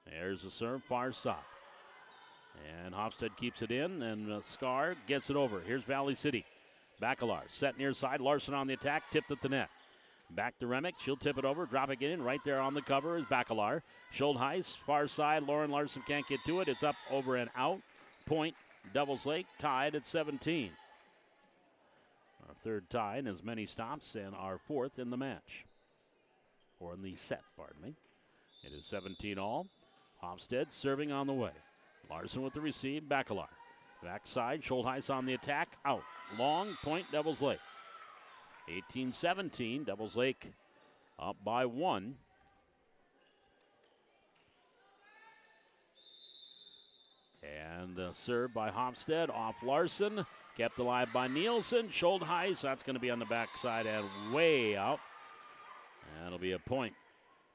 There's a serve, far side. And Hofstad keeps it in, and Scar gets it over. Here's Valley City. Bacalar set near side. Larson on the attack, tipped at the net. Back to Remick. She'll tip it over, dropping it in. Right there on the cover is Bacalar. Schultheis, far side. Lauren Larson can't get to it. It's up, over, and out. Point, Devils Lake tied at 17. Our third tie in as many stops, and our fourth in the match. Or in the set, pardon me. It is 17 all. Hofstad serving on the way. Larson with the receive. Bacalar. Backside. Schultheis on the attack. Out. Long. Point. Devils Lake. 18-17. Devils Lake up by 1. And served by Hofstad. Off Larson. Kept alive by Nielsen. Schultheis. That's going to be on the backside and way out. And it'll be a point.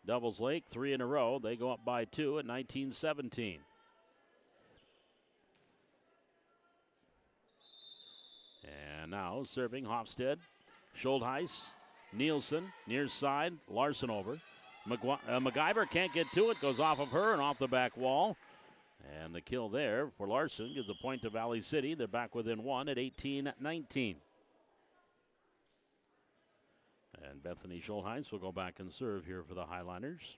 Devils Lake 3 in a row. They go up by 2 at 19-17. And now serving Hofstad. Schultheis, Nielsen, near side, Larson over. MacGyver can't get to it, goes off of her and off the back wall. And the kill there for Larson gives a point to Valley City. They're back within 1 at 18-19. And Bethany Schultheis will go back and serve here for the Highlanders.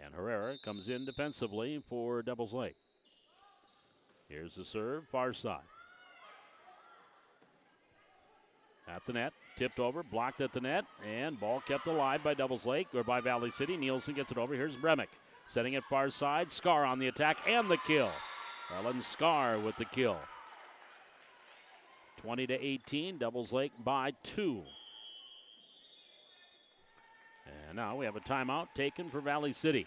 And Herrera comes in defensively for Devils Lake. Here's the serve, far side. At the net, tipped over, blocked at the net, and ball kept alive by Devils Lake, or by Valley City. Nielsen gets it over. Here's Remick, setting it far side. Scar on the attack, and the kill. Ellen Scar with the kill. 20-18, Devils Lake by 2. And now we have a timeout taken for Valley City.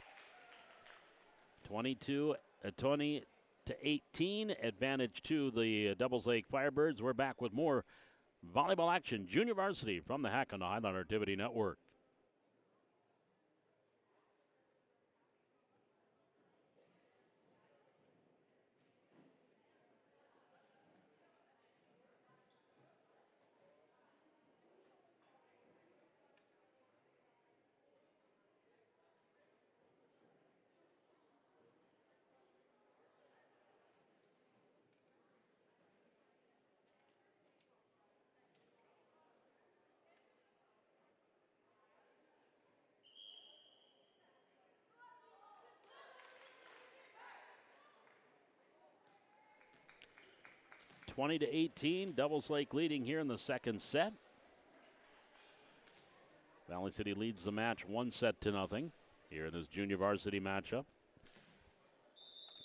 10 to 18. Advantage to the Devils Lake Firebirds. We're back with more volleyball action. Junior varsity from the Hack on the Highlander Activity Network. (20 to 18). Devils Lake leading here in the second set. Valley City leads the match 1-0 here in this junior varsity matchup.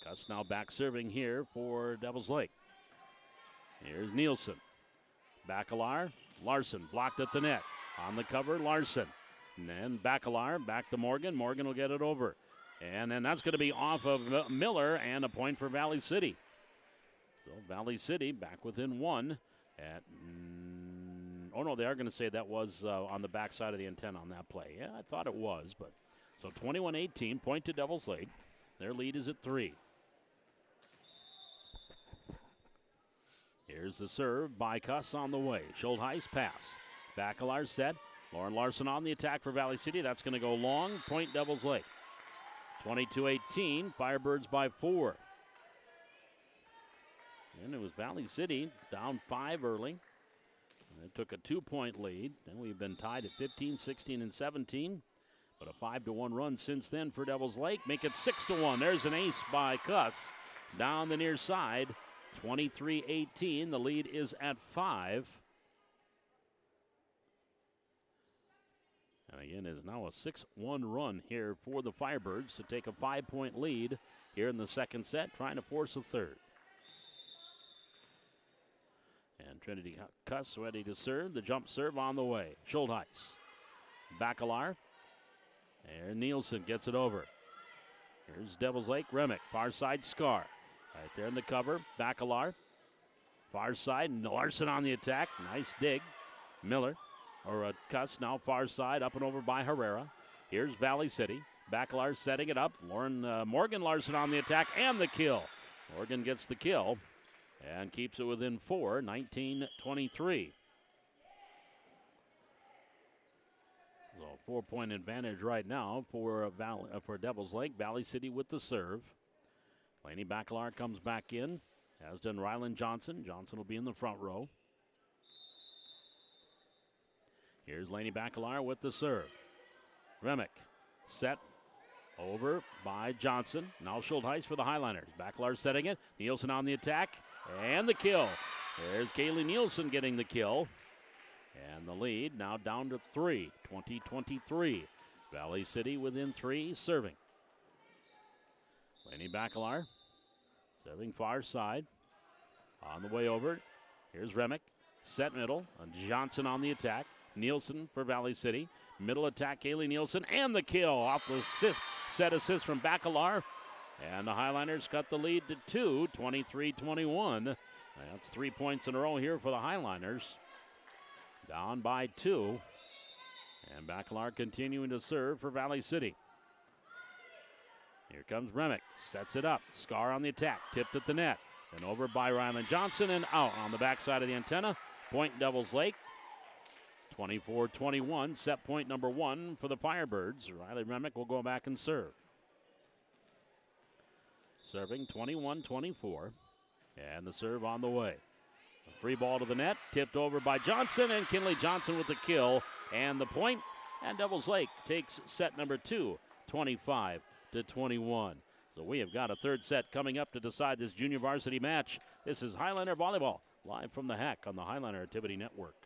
Gus now back serving here for Devils Lake. Here's Nielsen. Bacalar. Larson blocked at the net. On the cover, Larson. And then Bacalar back to Morgan. Morgan will get it over. And then that's going to be off of Miller, and a point for Valley City. So Valley City back within one at, oh no, they are going to say that was on the backside of the antenna on that play. Yeah, I thought it was, but so 21-18, point to Devils Lake. Their lead is at 3. Here's the serve by Cuss on the way. Schultheis pass. Bacalar set. Lauren Larson on the attack for Valley City. That's going to go long. Point Devils Lake. 22-18, Firebirds by 4. And it was Valley City down 5 early. And it took a 2-point lead. Then we've been tied at 15, 16, and 17. But a 5-1 run since then for Devils Lake. Make it 6-1. There's an ace by Cuss down the near side. 23-18. The lead is at 5. And again, it is now a 6-1 run here for the Firebirds to take a 5-point lead here in the second set, trying to force a third. And Trinity Cuss ready to serve. The jump serve on the way. Schultheis. Bacalar. And Nielsen gets it over. Here's Devils Lake. Remick. Far side Scar. Right there in the cover. Bacalar. Far side. Larson on the attack. Nice dig. Miller. Or Cuss now far side. Up and over by Herrera. Here's Valley City. Bacalar setting it up. Morgan Larson on the attack and the kill. Morgan gets the kill. And keeps it within 4, 19-23. So 4-point advantage right now for Devils Lake. Valley City with the serve. Laney Bacalar comes back in, as done Ryland Johnson. Johnson will be in the front row. Here's Laney Bacalar with the serve. Remick set over by Johnson. Now Schultheis for the Highliners. Bacalar setting it. Nielsen on the attack. And the kill. There's Kaylee Nielsen getting the kill. And the lead now down to 3, 20-23. Valley City within 3, serving. Laney Bacalar serving far side. On the way over, here's Remick. Set middle. Johnson on the attack. Nielsen for Valley City. Middle attack, Kaylee Nielsen. And the kill off the set assist from Bacalar. And the Highliners cut the lead to 2, 23-21. That's 3 points in a row here for the Highliners. Down by 2. And Bacalar continuing to serve for Valley City. Here comes Remick. Sets it up. Scar on the attack. Tipped at the net. And over by Ryland Johnson and out on the backside of the antenna. Point Devils Lake. 24-21. Set point number 1 for the Firebirds. Riley Remick will go back and serve. Serving 21-24. And the serve on the way. A free ball to the net. Tipped over by Johnson. And Kinley Johnson with the kill. And the point. And Devils Lake takes set number 2. 25-21. So we have got a third set coming up to decide this junior varsity match. This is Highlander Volleyball. Live from the Hack on the Highlander Activity Network.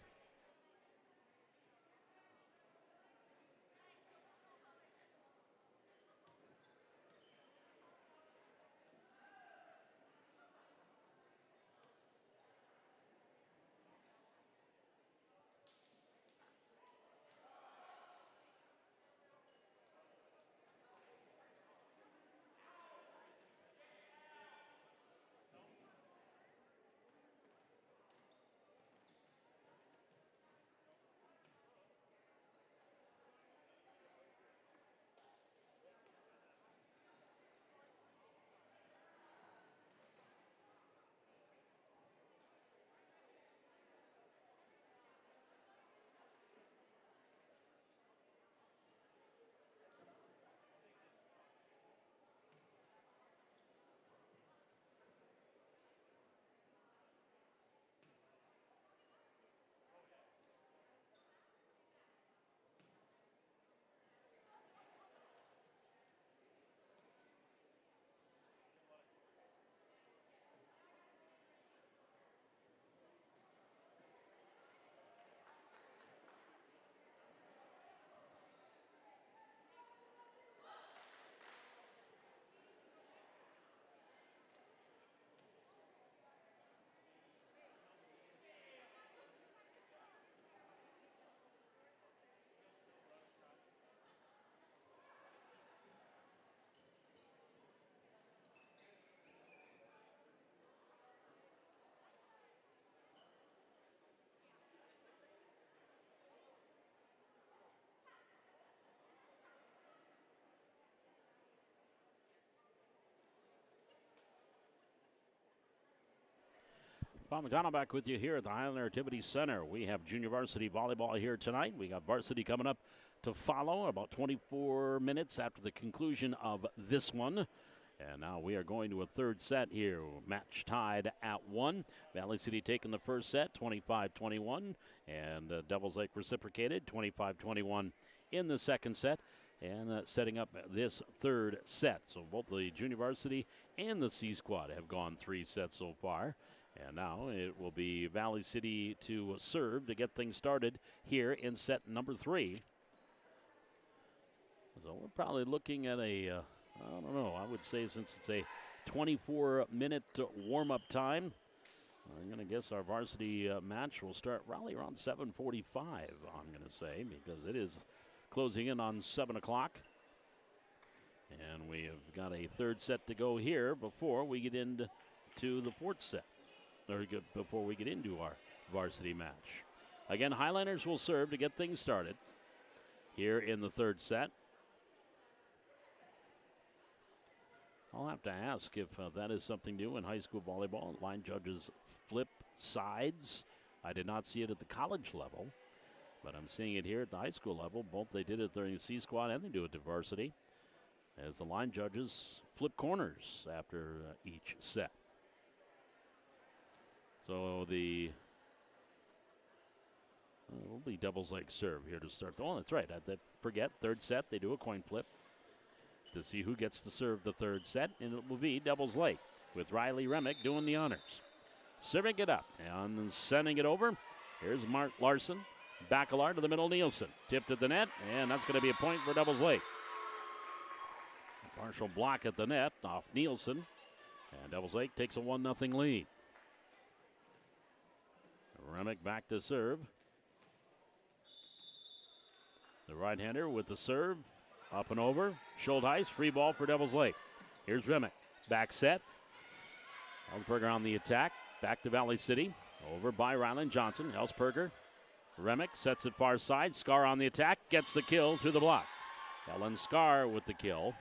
Bob McDonald back with you here at the Highlander Activity Center. We have junior varsity volleyball here tonight. We got varsity coming up to follow about 24 minutes after the conclusion of this one. And now we are going to a third set here. Match tied at 1. Valley City taking the first set, 25-21. And Devils Lake reciprocated, 25-21 in the second set. And setting up this third set. So both the junior varsity and the C squad have gone 3 sets so far. And now it will be Valley City to serve to get things started here in set number 3. So we're probably looking at I don't know, I would say since it's a 24-minute warm-up time, I'm going to guess our varsity match will start probably around 7:45, I'm going to say, because it is closing in on 7 o'clock. And we have got a third set to go here before we get into the fourth set, or before we get into our varsity match. Again, Highlanders will serve to get things started here in the third set. I'll have to ask if that is something new in high school volleyball. Line judges flip sides. I did not see it at the college level, but I'm seeing it here at the high school level. Both they did it during the C squad and they do it to varsity, as the line judges flip corners after each set. So the will be Devils Lake serve here to start. Oh, that's right. I forget, third set, they do a coin flip to see who gets to serve the third set, and it will be Devils Lake with Riley Remick doing the honors. Serving it up and sending it over. Here's Mark Larson. Bacalar to the middle, Nielsen. Tipped at the net, and that's going to be a point for Devils Lake. Partial block at the net off Nielsen, and Devils Lake takes a 1-0 lead. Remick back to serve. The right-hander with the serve. Up and over. Schultheis, free ball for Devils Lake. Here's Remick. Back set. Ellsberger on the attack. Back to Valley City. Over by Ryland Johnson. Ellsberger. Remick sets it far side. Scar on the attack. Gets the kill through the block. Ellen Scar with the kill.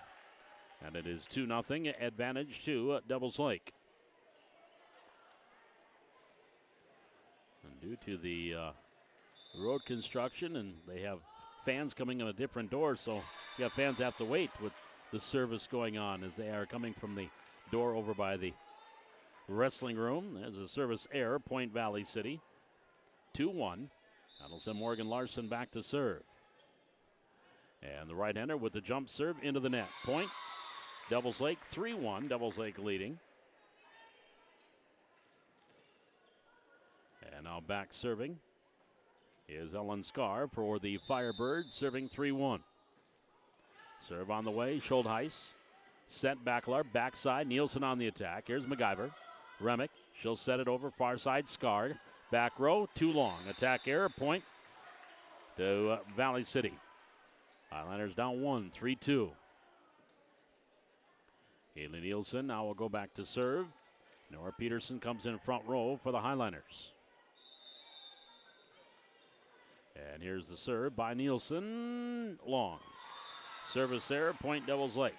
And it is 2-0 advantage to Devils Lake. And due to the road construction, and they have fans coming in a different door, so you have fans have to wait with the service going on as they are coming from the door over by the wrestling room. There's a service error, point Valley City. 2-1. That'll send Morgan Larson back to serve. And the right-hander with the jump serve into the net. Point. Devils Lake 3-1. Devils Lake leading. And now back serving is Ellen Scar for the Firebirds, serving 3-1. Serve on the way, Schultheis. Set Bacalar, backside, Nielsen on the attack. Here's MacGyver. Remick, she'll set it over, far side, Scar. Back row, too long. Attack error, point to Valley City. Highlanders down 1, 3-2. Haley Nielsen now will go back to serve. Nora Peterson comes in front row for the Highlanders. And here's the serve by Nielsen. Long. Service error, point Devils Lake.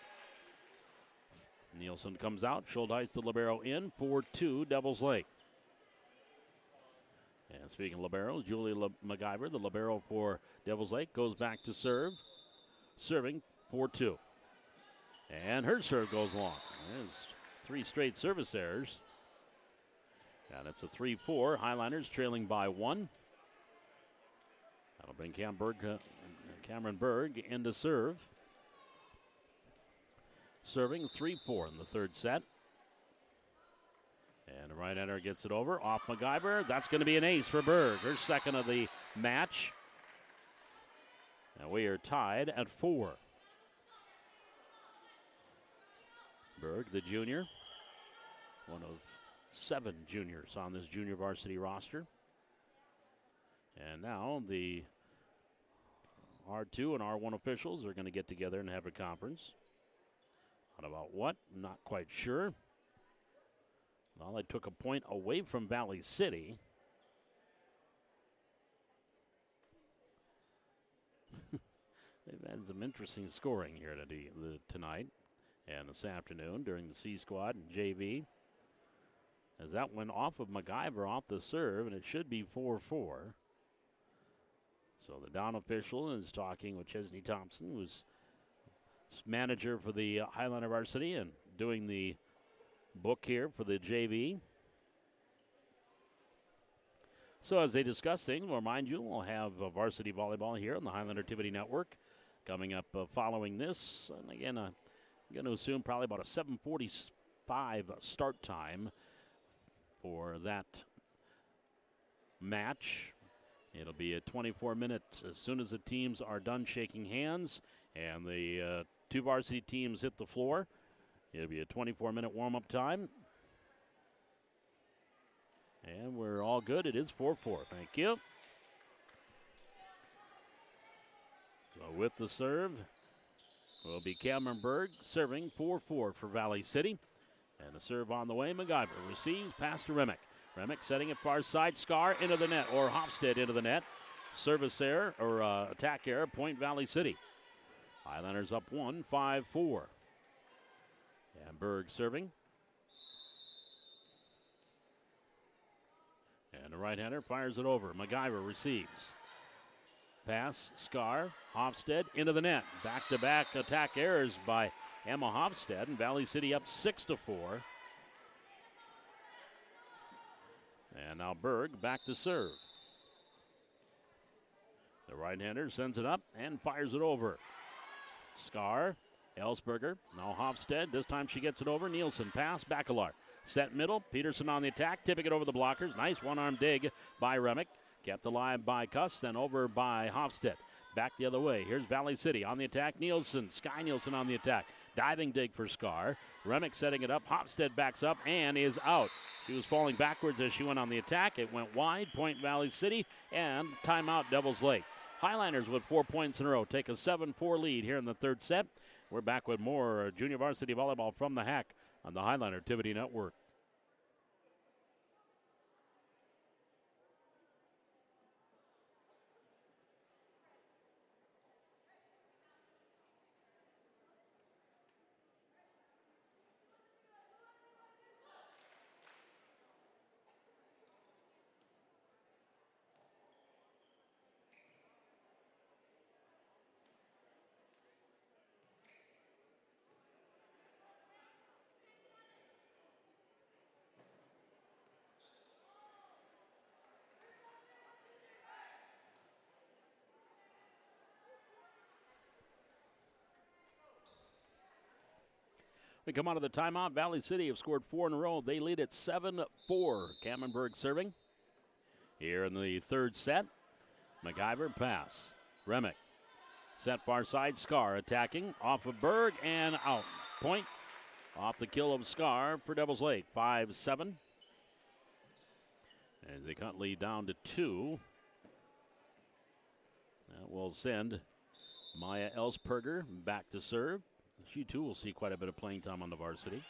Nielsen comes out. Schultheis the libero in. 4-2 Devils Lake. And speaking of liberos, Julie MacGyver, the libero for Devils Lake, goes back to serve. Serving 4-2. And her serve goes long. There's 3 straight service errors. And it's a 3-4. Highlanders trailing by 1. That'll bring Cameron Berg in to serve. Serving 3-4 in the third set. And the right-hander gets it over. Off MacGyver. That's going to be an ace for Berg. Her second of the match. And we are tied at 4. Berg, the junior. One of 7 juniors on this junior varsity roster. And now the R2 and R1 officials are going to get together and have a conference. Not about what? Not quite sure. Well, they took a point away from Valley City. They've had some interesting scoring here tonight and this afternoon during the C squad and JV. as that went off of MacGyver off the serve, and it should be 4-4. So the down official is talking with Chesney Thompson, who's manager for the Highlander varsity and doing the book here for the JV. So as they discuss things, we'll remind you, we'll have varsity volleyball here on the Highlander Activity Network coming up following this. And again, I'm going to assume probably about a 7:45 start time for that match. It'll be a 24-minute as soon as the teams are done shaking hands and the two varsity teams hit the floor. It'll be a 24-minute warm-up time. And we're all good. It is 4-4. Thank you. So with the serve will be Cameron Berg serving 4-4 for Valley City. And the serve on the way. MacGyver receives, pass to Remick. Remick setting it far side. Scar into the net, or Hofstad into the net. Service error, or attack error, point Valley City. Highlanders up 1, 5-4. And Berg serving. And the right-hander fires it over. MacGyver receives. Pass, Scar, Hofstad into the net. Back-to-back attack errors by Emma Hofstad, and Valley City up 6-4. And now Berg back to serve. The right-hander sends it up and fires it over. Scar, Ellsberger, now Hofstad. This time she gets it over. Nielsen, pass, Bacalar. Set middle, Peterson on the attack, tipping it over the blockers. Nice one-arm dig by Remick. Kept alive by Kuss, then over by Hofstad. Back the other way. Here's Valley City on the attack. Nielsen, Sky Nielsen on the attack. Diving dig for Scar. Remick setting it up. Hofstad backs up and is out. She was falling backwards as she went on the attack. It went wide. Point Valley City, and timeout Devils Lake. Highlanders with 4 points in a row take a 7-4 lead here in the third set. We're back with more junior varsity volleyball from the Hack on the Highlander Activity Network. We come out of the timeout. Valley City have scored 4 in a row. They lead at 7-4. Cameron Berg serving. Here in the third set, MacGyver pass. Remick. Set far side. Scar attacking. Off of Berg and out. Point off the kill of Scar for Devils Lake. 5-7. And they cut lead down to 2. That will send Maya Ellsberger back to serve. She, too, will see quite a bit of playing time on the varsity.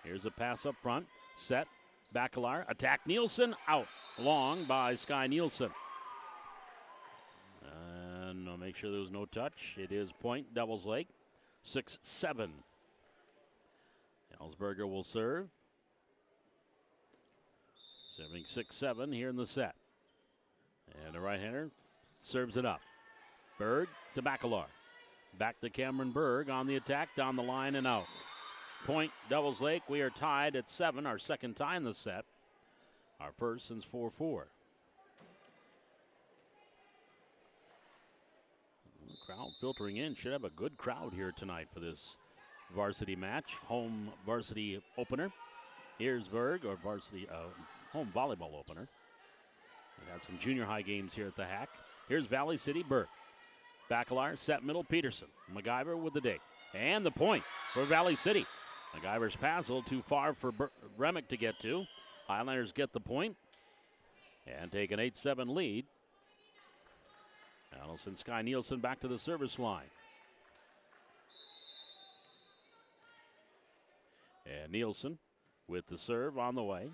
Here's a pass up front. Set. Bacalar. Attack Nielsen. Out. Long by Sky Nielsen. And I'll make sure there was no touch. It is point Devils Lake. 6-7. Ellsberger will serve. Serving 6-7 here in the set. And the right-hander serves it up. Berg to Bacalar. Back to Cameron Berg on the attack, down the line and out. Point Devils Lake. We are tied at 7, our second tie in the set. Our first since 4-4. Crowd filtering in. Should have a good crowd here tonight for this varsity match. Home varsity opener. Here's Berg, or varsity home volleyball opener. We got some junior high games here at the Hack. Here's Valley City. Berg. Bacalar, set middle, Peterson. MacGyver with the dig. And the point for Valley City. MacGyver's pass a little too far for Remick to get to. Highlanders get the point and take an 8-7 lead. Allison Sky Nielsen back to the service line. And Nielsen with the serve on the way.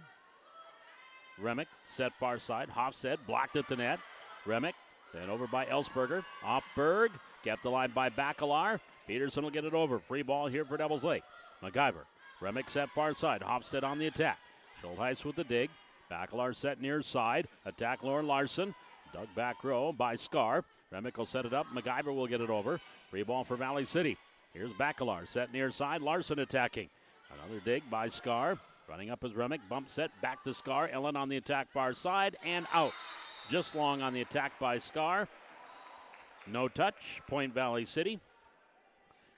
Remick set far side. Hofstad blocked at the net. Remick. Then over by Ellsberger. Off Berg. Kept alive by Bacalar. Peterson will get it over. Free ball here for Devils Lake. MacGyver. Remick set far side. Hofstad on the attack. Schultheis with the dig. Bacalar set near side. Attack Lauren Larson. Dug back row by Scar. Remick will set it up. MacGyver will get it over. Free ball for Valley City. Here's Bacalar set near side. Larson attacking. Another dig by Scar. Running up as Remick. Bump set back to Scar. Ellen on the attack far side and out. Just long on the attack by Scar. No touch. Point Valley City.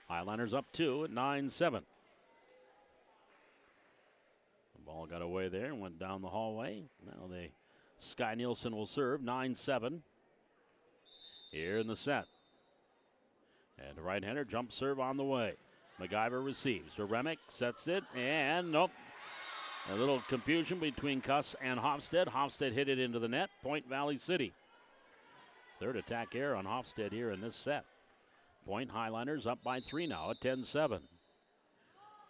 Highlanders up 2 at 9-7. Ball got away there and went down the hallway. Now Sky Nielsen will serve, 9-7. Here in the set. And the right-hander jump serve on the way. MacGyver receives. Remick sets it, and nope. A little confusion between Kuss and Hofstad. Hofstad hit it into the net. Point Valley City. Third attack error on Hofstad here in this set. Point Highlanders up by 3 now at 10-7.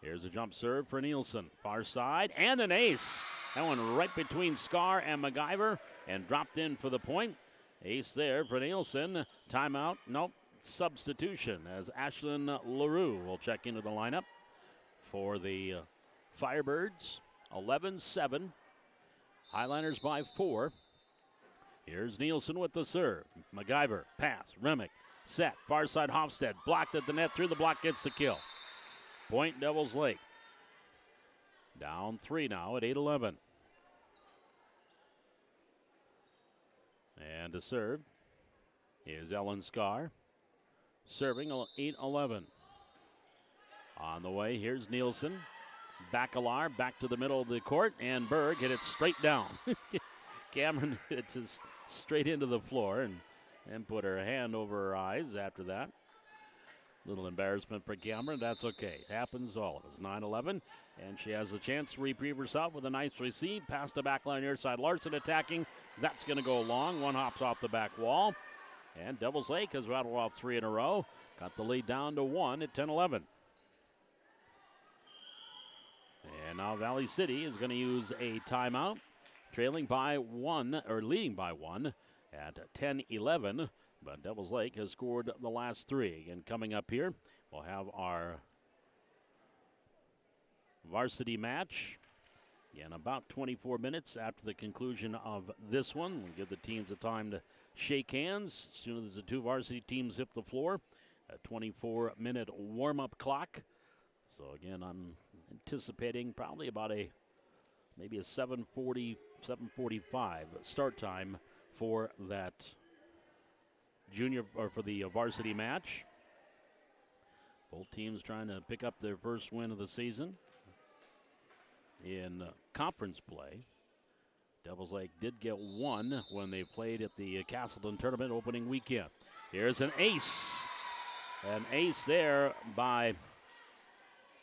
Here's a jump serve for Nielsen. Far side, and an ace. That one right between Scar and MacGyver, and dropped in for the point. Ace there for Nielsen. Timeout, nope. Substitution as Ashlyn LaRue will check into the lineup for the Firebirds. 11-7. Highlanders by 4. Here's Nielsen with the serve. MacGyver, pass, Remick, set. Far side Hofstad, blocked at the net, through the block, gets the kill. Point Devils Lake. Down 3 now at 8-11. And to serve is Ellen Scar. Serving 8-11. On the way, here's Nielsen. Bacalar back to the middle of the court, and Berg hit it straight down. Cameron hit it just straight into the floor and put her hand over her eyes after that. Little embarrassment for Cameron. That's okay. It happens to all of us. 9-11, and she has a chance to reprieve herself with a nice receive. Past the back line near side. Larson attacking. That's going to go long. One hops off the back wall. And Devils Lake has rattled off 3 in a row. Got the lead down to 1 at 10-11. And now Valley City is going to use a timeout. Trailing by 1, or leading by 1 at 10-11. But Devils Lake has scored the last 3. And coming up here, we'll have our varsity match. Again, about 24 minutes after the conclusion of this one. We'll give the teams a time to shake hands. As soon as the 2 varsity teams hit the floor, a 24-minute warm-up clock. So again, I'm anticipating probably about maybe a 7:40, 7:45 start time for that junior, or for the varsity match. Both teams trying to pick up their first win of the season in conference play. Devils Lake did get 1 when they played at the Castleton tournament opening weekend. Here's an ace. An ace there by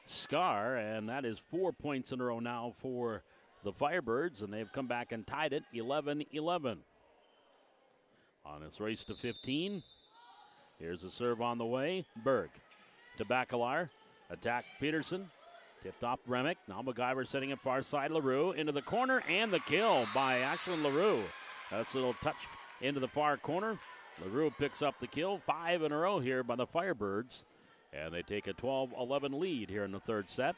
Scar, and that is 4 points in a row now for the Firebirds, and they've come back and tied it 11-11. On its race to 15, here's a serve on the way. Berg to Bacalar. Attack Peterson. Tipped off Remick. Now MacGyver setting it far side. LaRue into the corner, and the kill by Ashlyn LaRue. That's a little touch into the far corner. LaRue picks up the kill. 5 in a row here by the Firebirds. And they take a 12-11 lead here in the third set.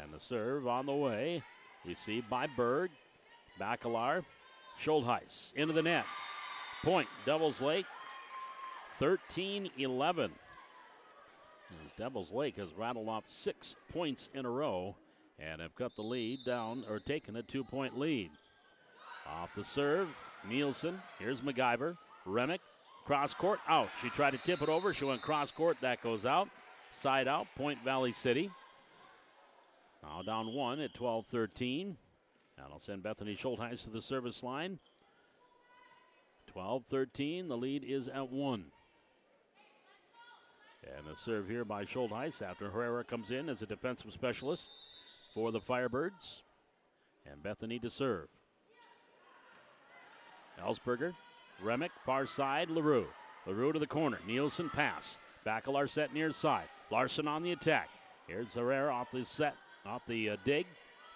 And the serve on the way. Received by Berg. Bacalar. Schultheis into the net. Point, Devils Lake, 13-11. As Devils Lake has rattled off 6 points in a row and have cut the lead down, or taken a 2-point lead. Off the serve, Nielsen. Here's MacGyver. Remick, cross court, out. She tried to tip it over. She went cross court. That goes out. Side out, Point Valley City. Now down 1 at 12-13. That'll send Bethany Schultheis to the service line. 12-13. The lead is at 1. And the serve here by Schultheis after Herrera comes in as a defensive specialist for the Firebirds. And Bethany to serve. Ellsberger, Remick, far side, LaRue. LaRue to the corner. Nielsen pass. Bacalar set near side. Larson on the attack. Here's Herrera off the set, off the dig.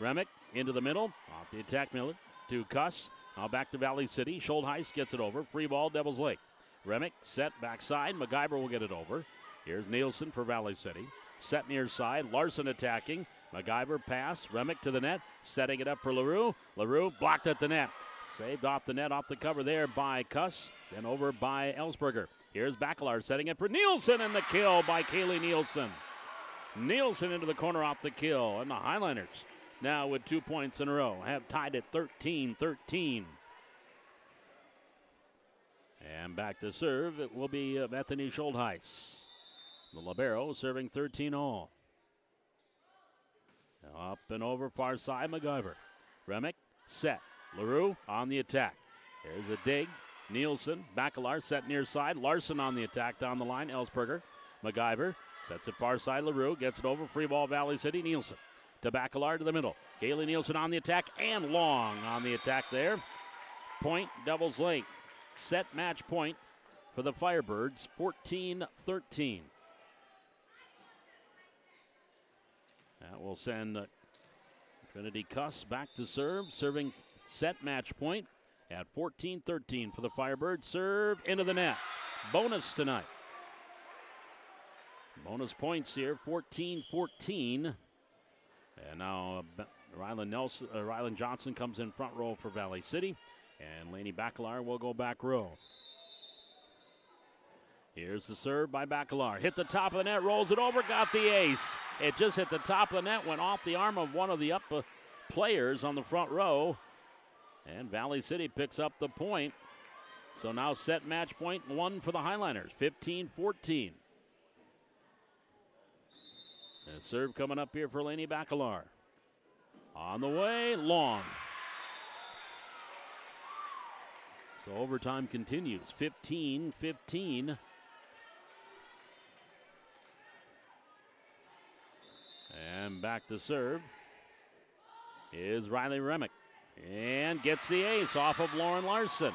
Remick into the middle, off the attack, Miller to Kuss. Now back to Valley City. Schultheis gets it over. Free ball, Devils Lake. Remick, Set, backside. MacGyver will get it over. Here's Nielsen for Valley City. Set near side. Larson attacking. MacGyver pass. Remick to the net. Setting it up for LaRue. LaRue blocked at the net. Saved off the net, off the cover there by Kuss. Then over by Ellsberger. Here's Bacalar setting it for Nielsen, and the kill by Kaylee Nielsen. Nielsen into the corner off the kill. And the Highliners now with 2 points in a row have tied at 13-13. And back to serve, it will be Bethany Schultheis. The libero serving 13-all. Up and over far side, MacGyver. Remick, Set. LaRue on the attack. There's a dig. Nielsen, Bacalar set near side. Larson on the attack down the line. Ellsberger, MacGyver sets it far side. LaRue gets it over. Free ball, Valley City. Nielsen to Bacalar to the middle. Kaylee Nielsen on the attack and Long on the attack there. Point, Devils Lake. Set match point for the Firebirds, 14-13. That will send Trinity Kuss back to serve, serving set match point at 14-13 for the Firebirds. Serve into the net. Bonus tonight. Bonus points here, 14-14. And now Rylan Johnson comes in front row for Valley City. And Lainey Bacalar will go back row. Here's the serve by Bacalar. Hit the top of the net, rolls it over, got the ace. It just hit the top of the net, went off the arm of one of the players on the front row. And Valley City picks up the point. So now set match point one for the Highliners, 15-14. And serve coming up here for Lainey Bacalar. On the way, Long. So overtime continues, 15-15. And back to serve is Riley Remick. And gets the ace off of Lauren Larson.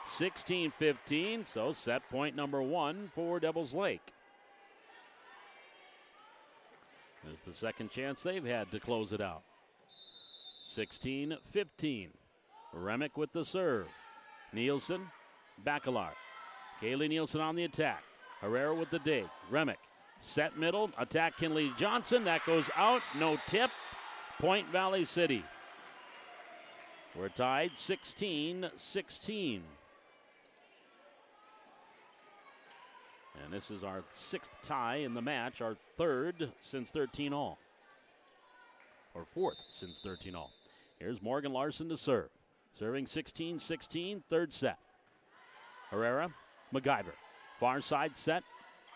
16-15, so set point number one for Devils Lake. It's the second chance they've had to close it out. 16-15. Remick with the serve. Nielsen, Bacalar. Kaylee Nielsen on the attack. Herrera with the dig. Remick, set middle, attack Kinley Johnson. That goes out, no tip. Point Valley City. We're tied 16-16. And this is our sixth tie in the match, our third since 13-all. Or fourth since 13-all. Here's Morgan Larson to serve. Serving 16-16, third set. Herrera, MacGyver. Far side set,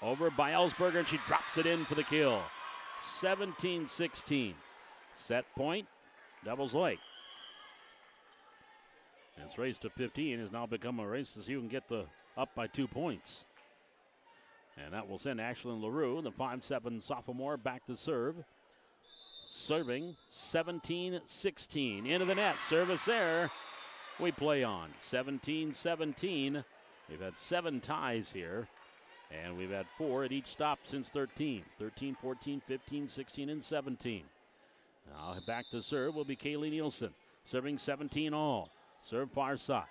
over by Ellsberger, and she drops it in for the kill. 17-16. Set point, Devils Lake. This race to 15 has now become a race to see who can get up by 2 points. And that will send Ashlyn LaRue, the 5'7" sophomore, back to serve. Serving 17-16. Into the net. Service error. We play on. 17-17. We've had 7 ties here. And we've had 4 at each stop since 13. 13, 14, 15, 16, and 17. Now back to serve will be Kaylee Nielsen. Serving 17-all. Serve far side.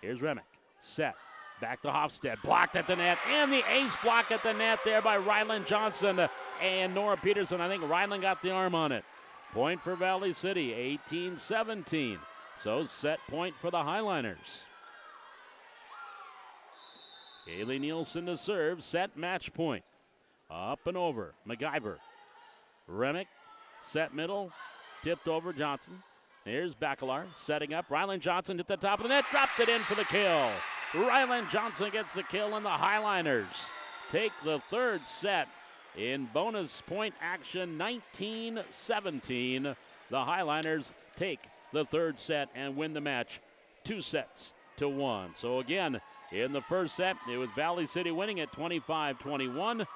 Here's Remick. Set. Back to Hofstad. Blocked at the net. And the ace block at the net there by Rylan Johnson and Nora Peterson. I think Rylan got the arm on it. Point for Valley City, 18-17. So set point for the Highliners. Kaylee Nielsen to serve. Set match point. Up and over. MacGyver. Remick. Set middle. Tipped over Johnson. Here's Bacalar setting up. Rylan Johnson hit the top of the net. Dropped it in for the kill. Rylan Johnson gets the kill, and the Highliners take the third set in bonus point action, 19-17. The Highliners take the third set and win the match 2-1. So again, in the first set, it was Valley City winning at 25-21.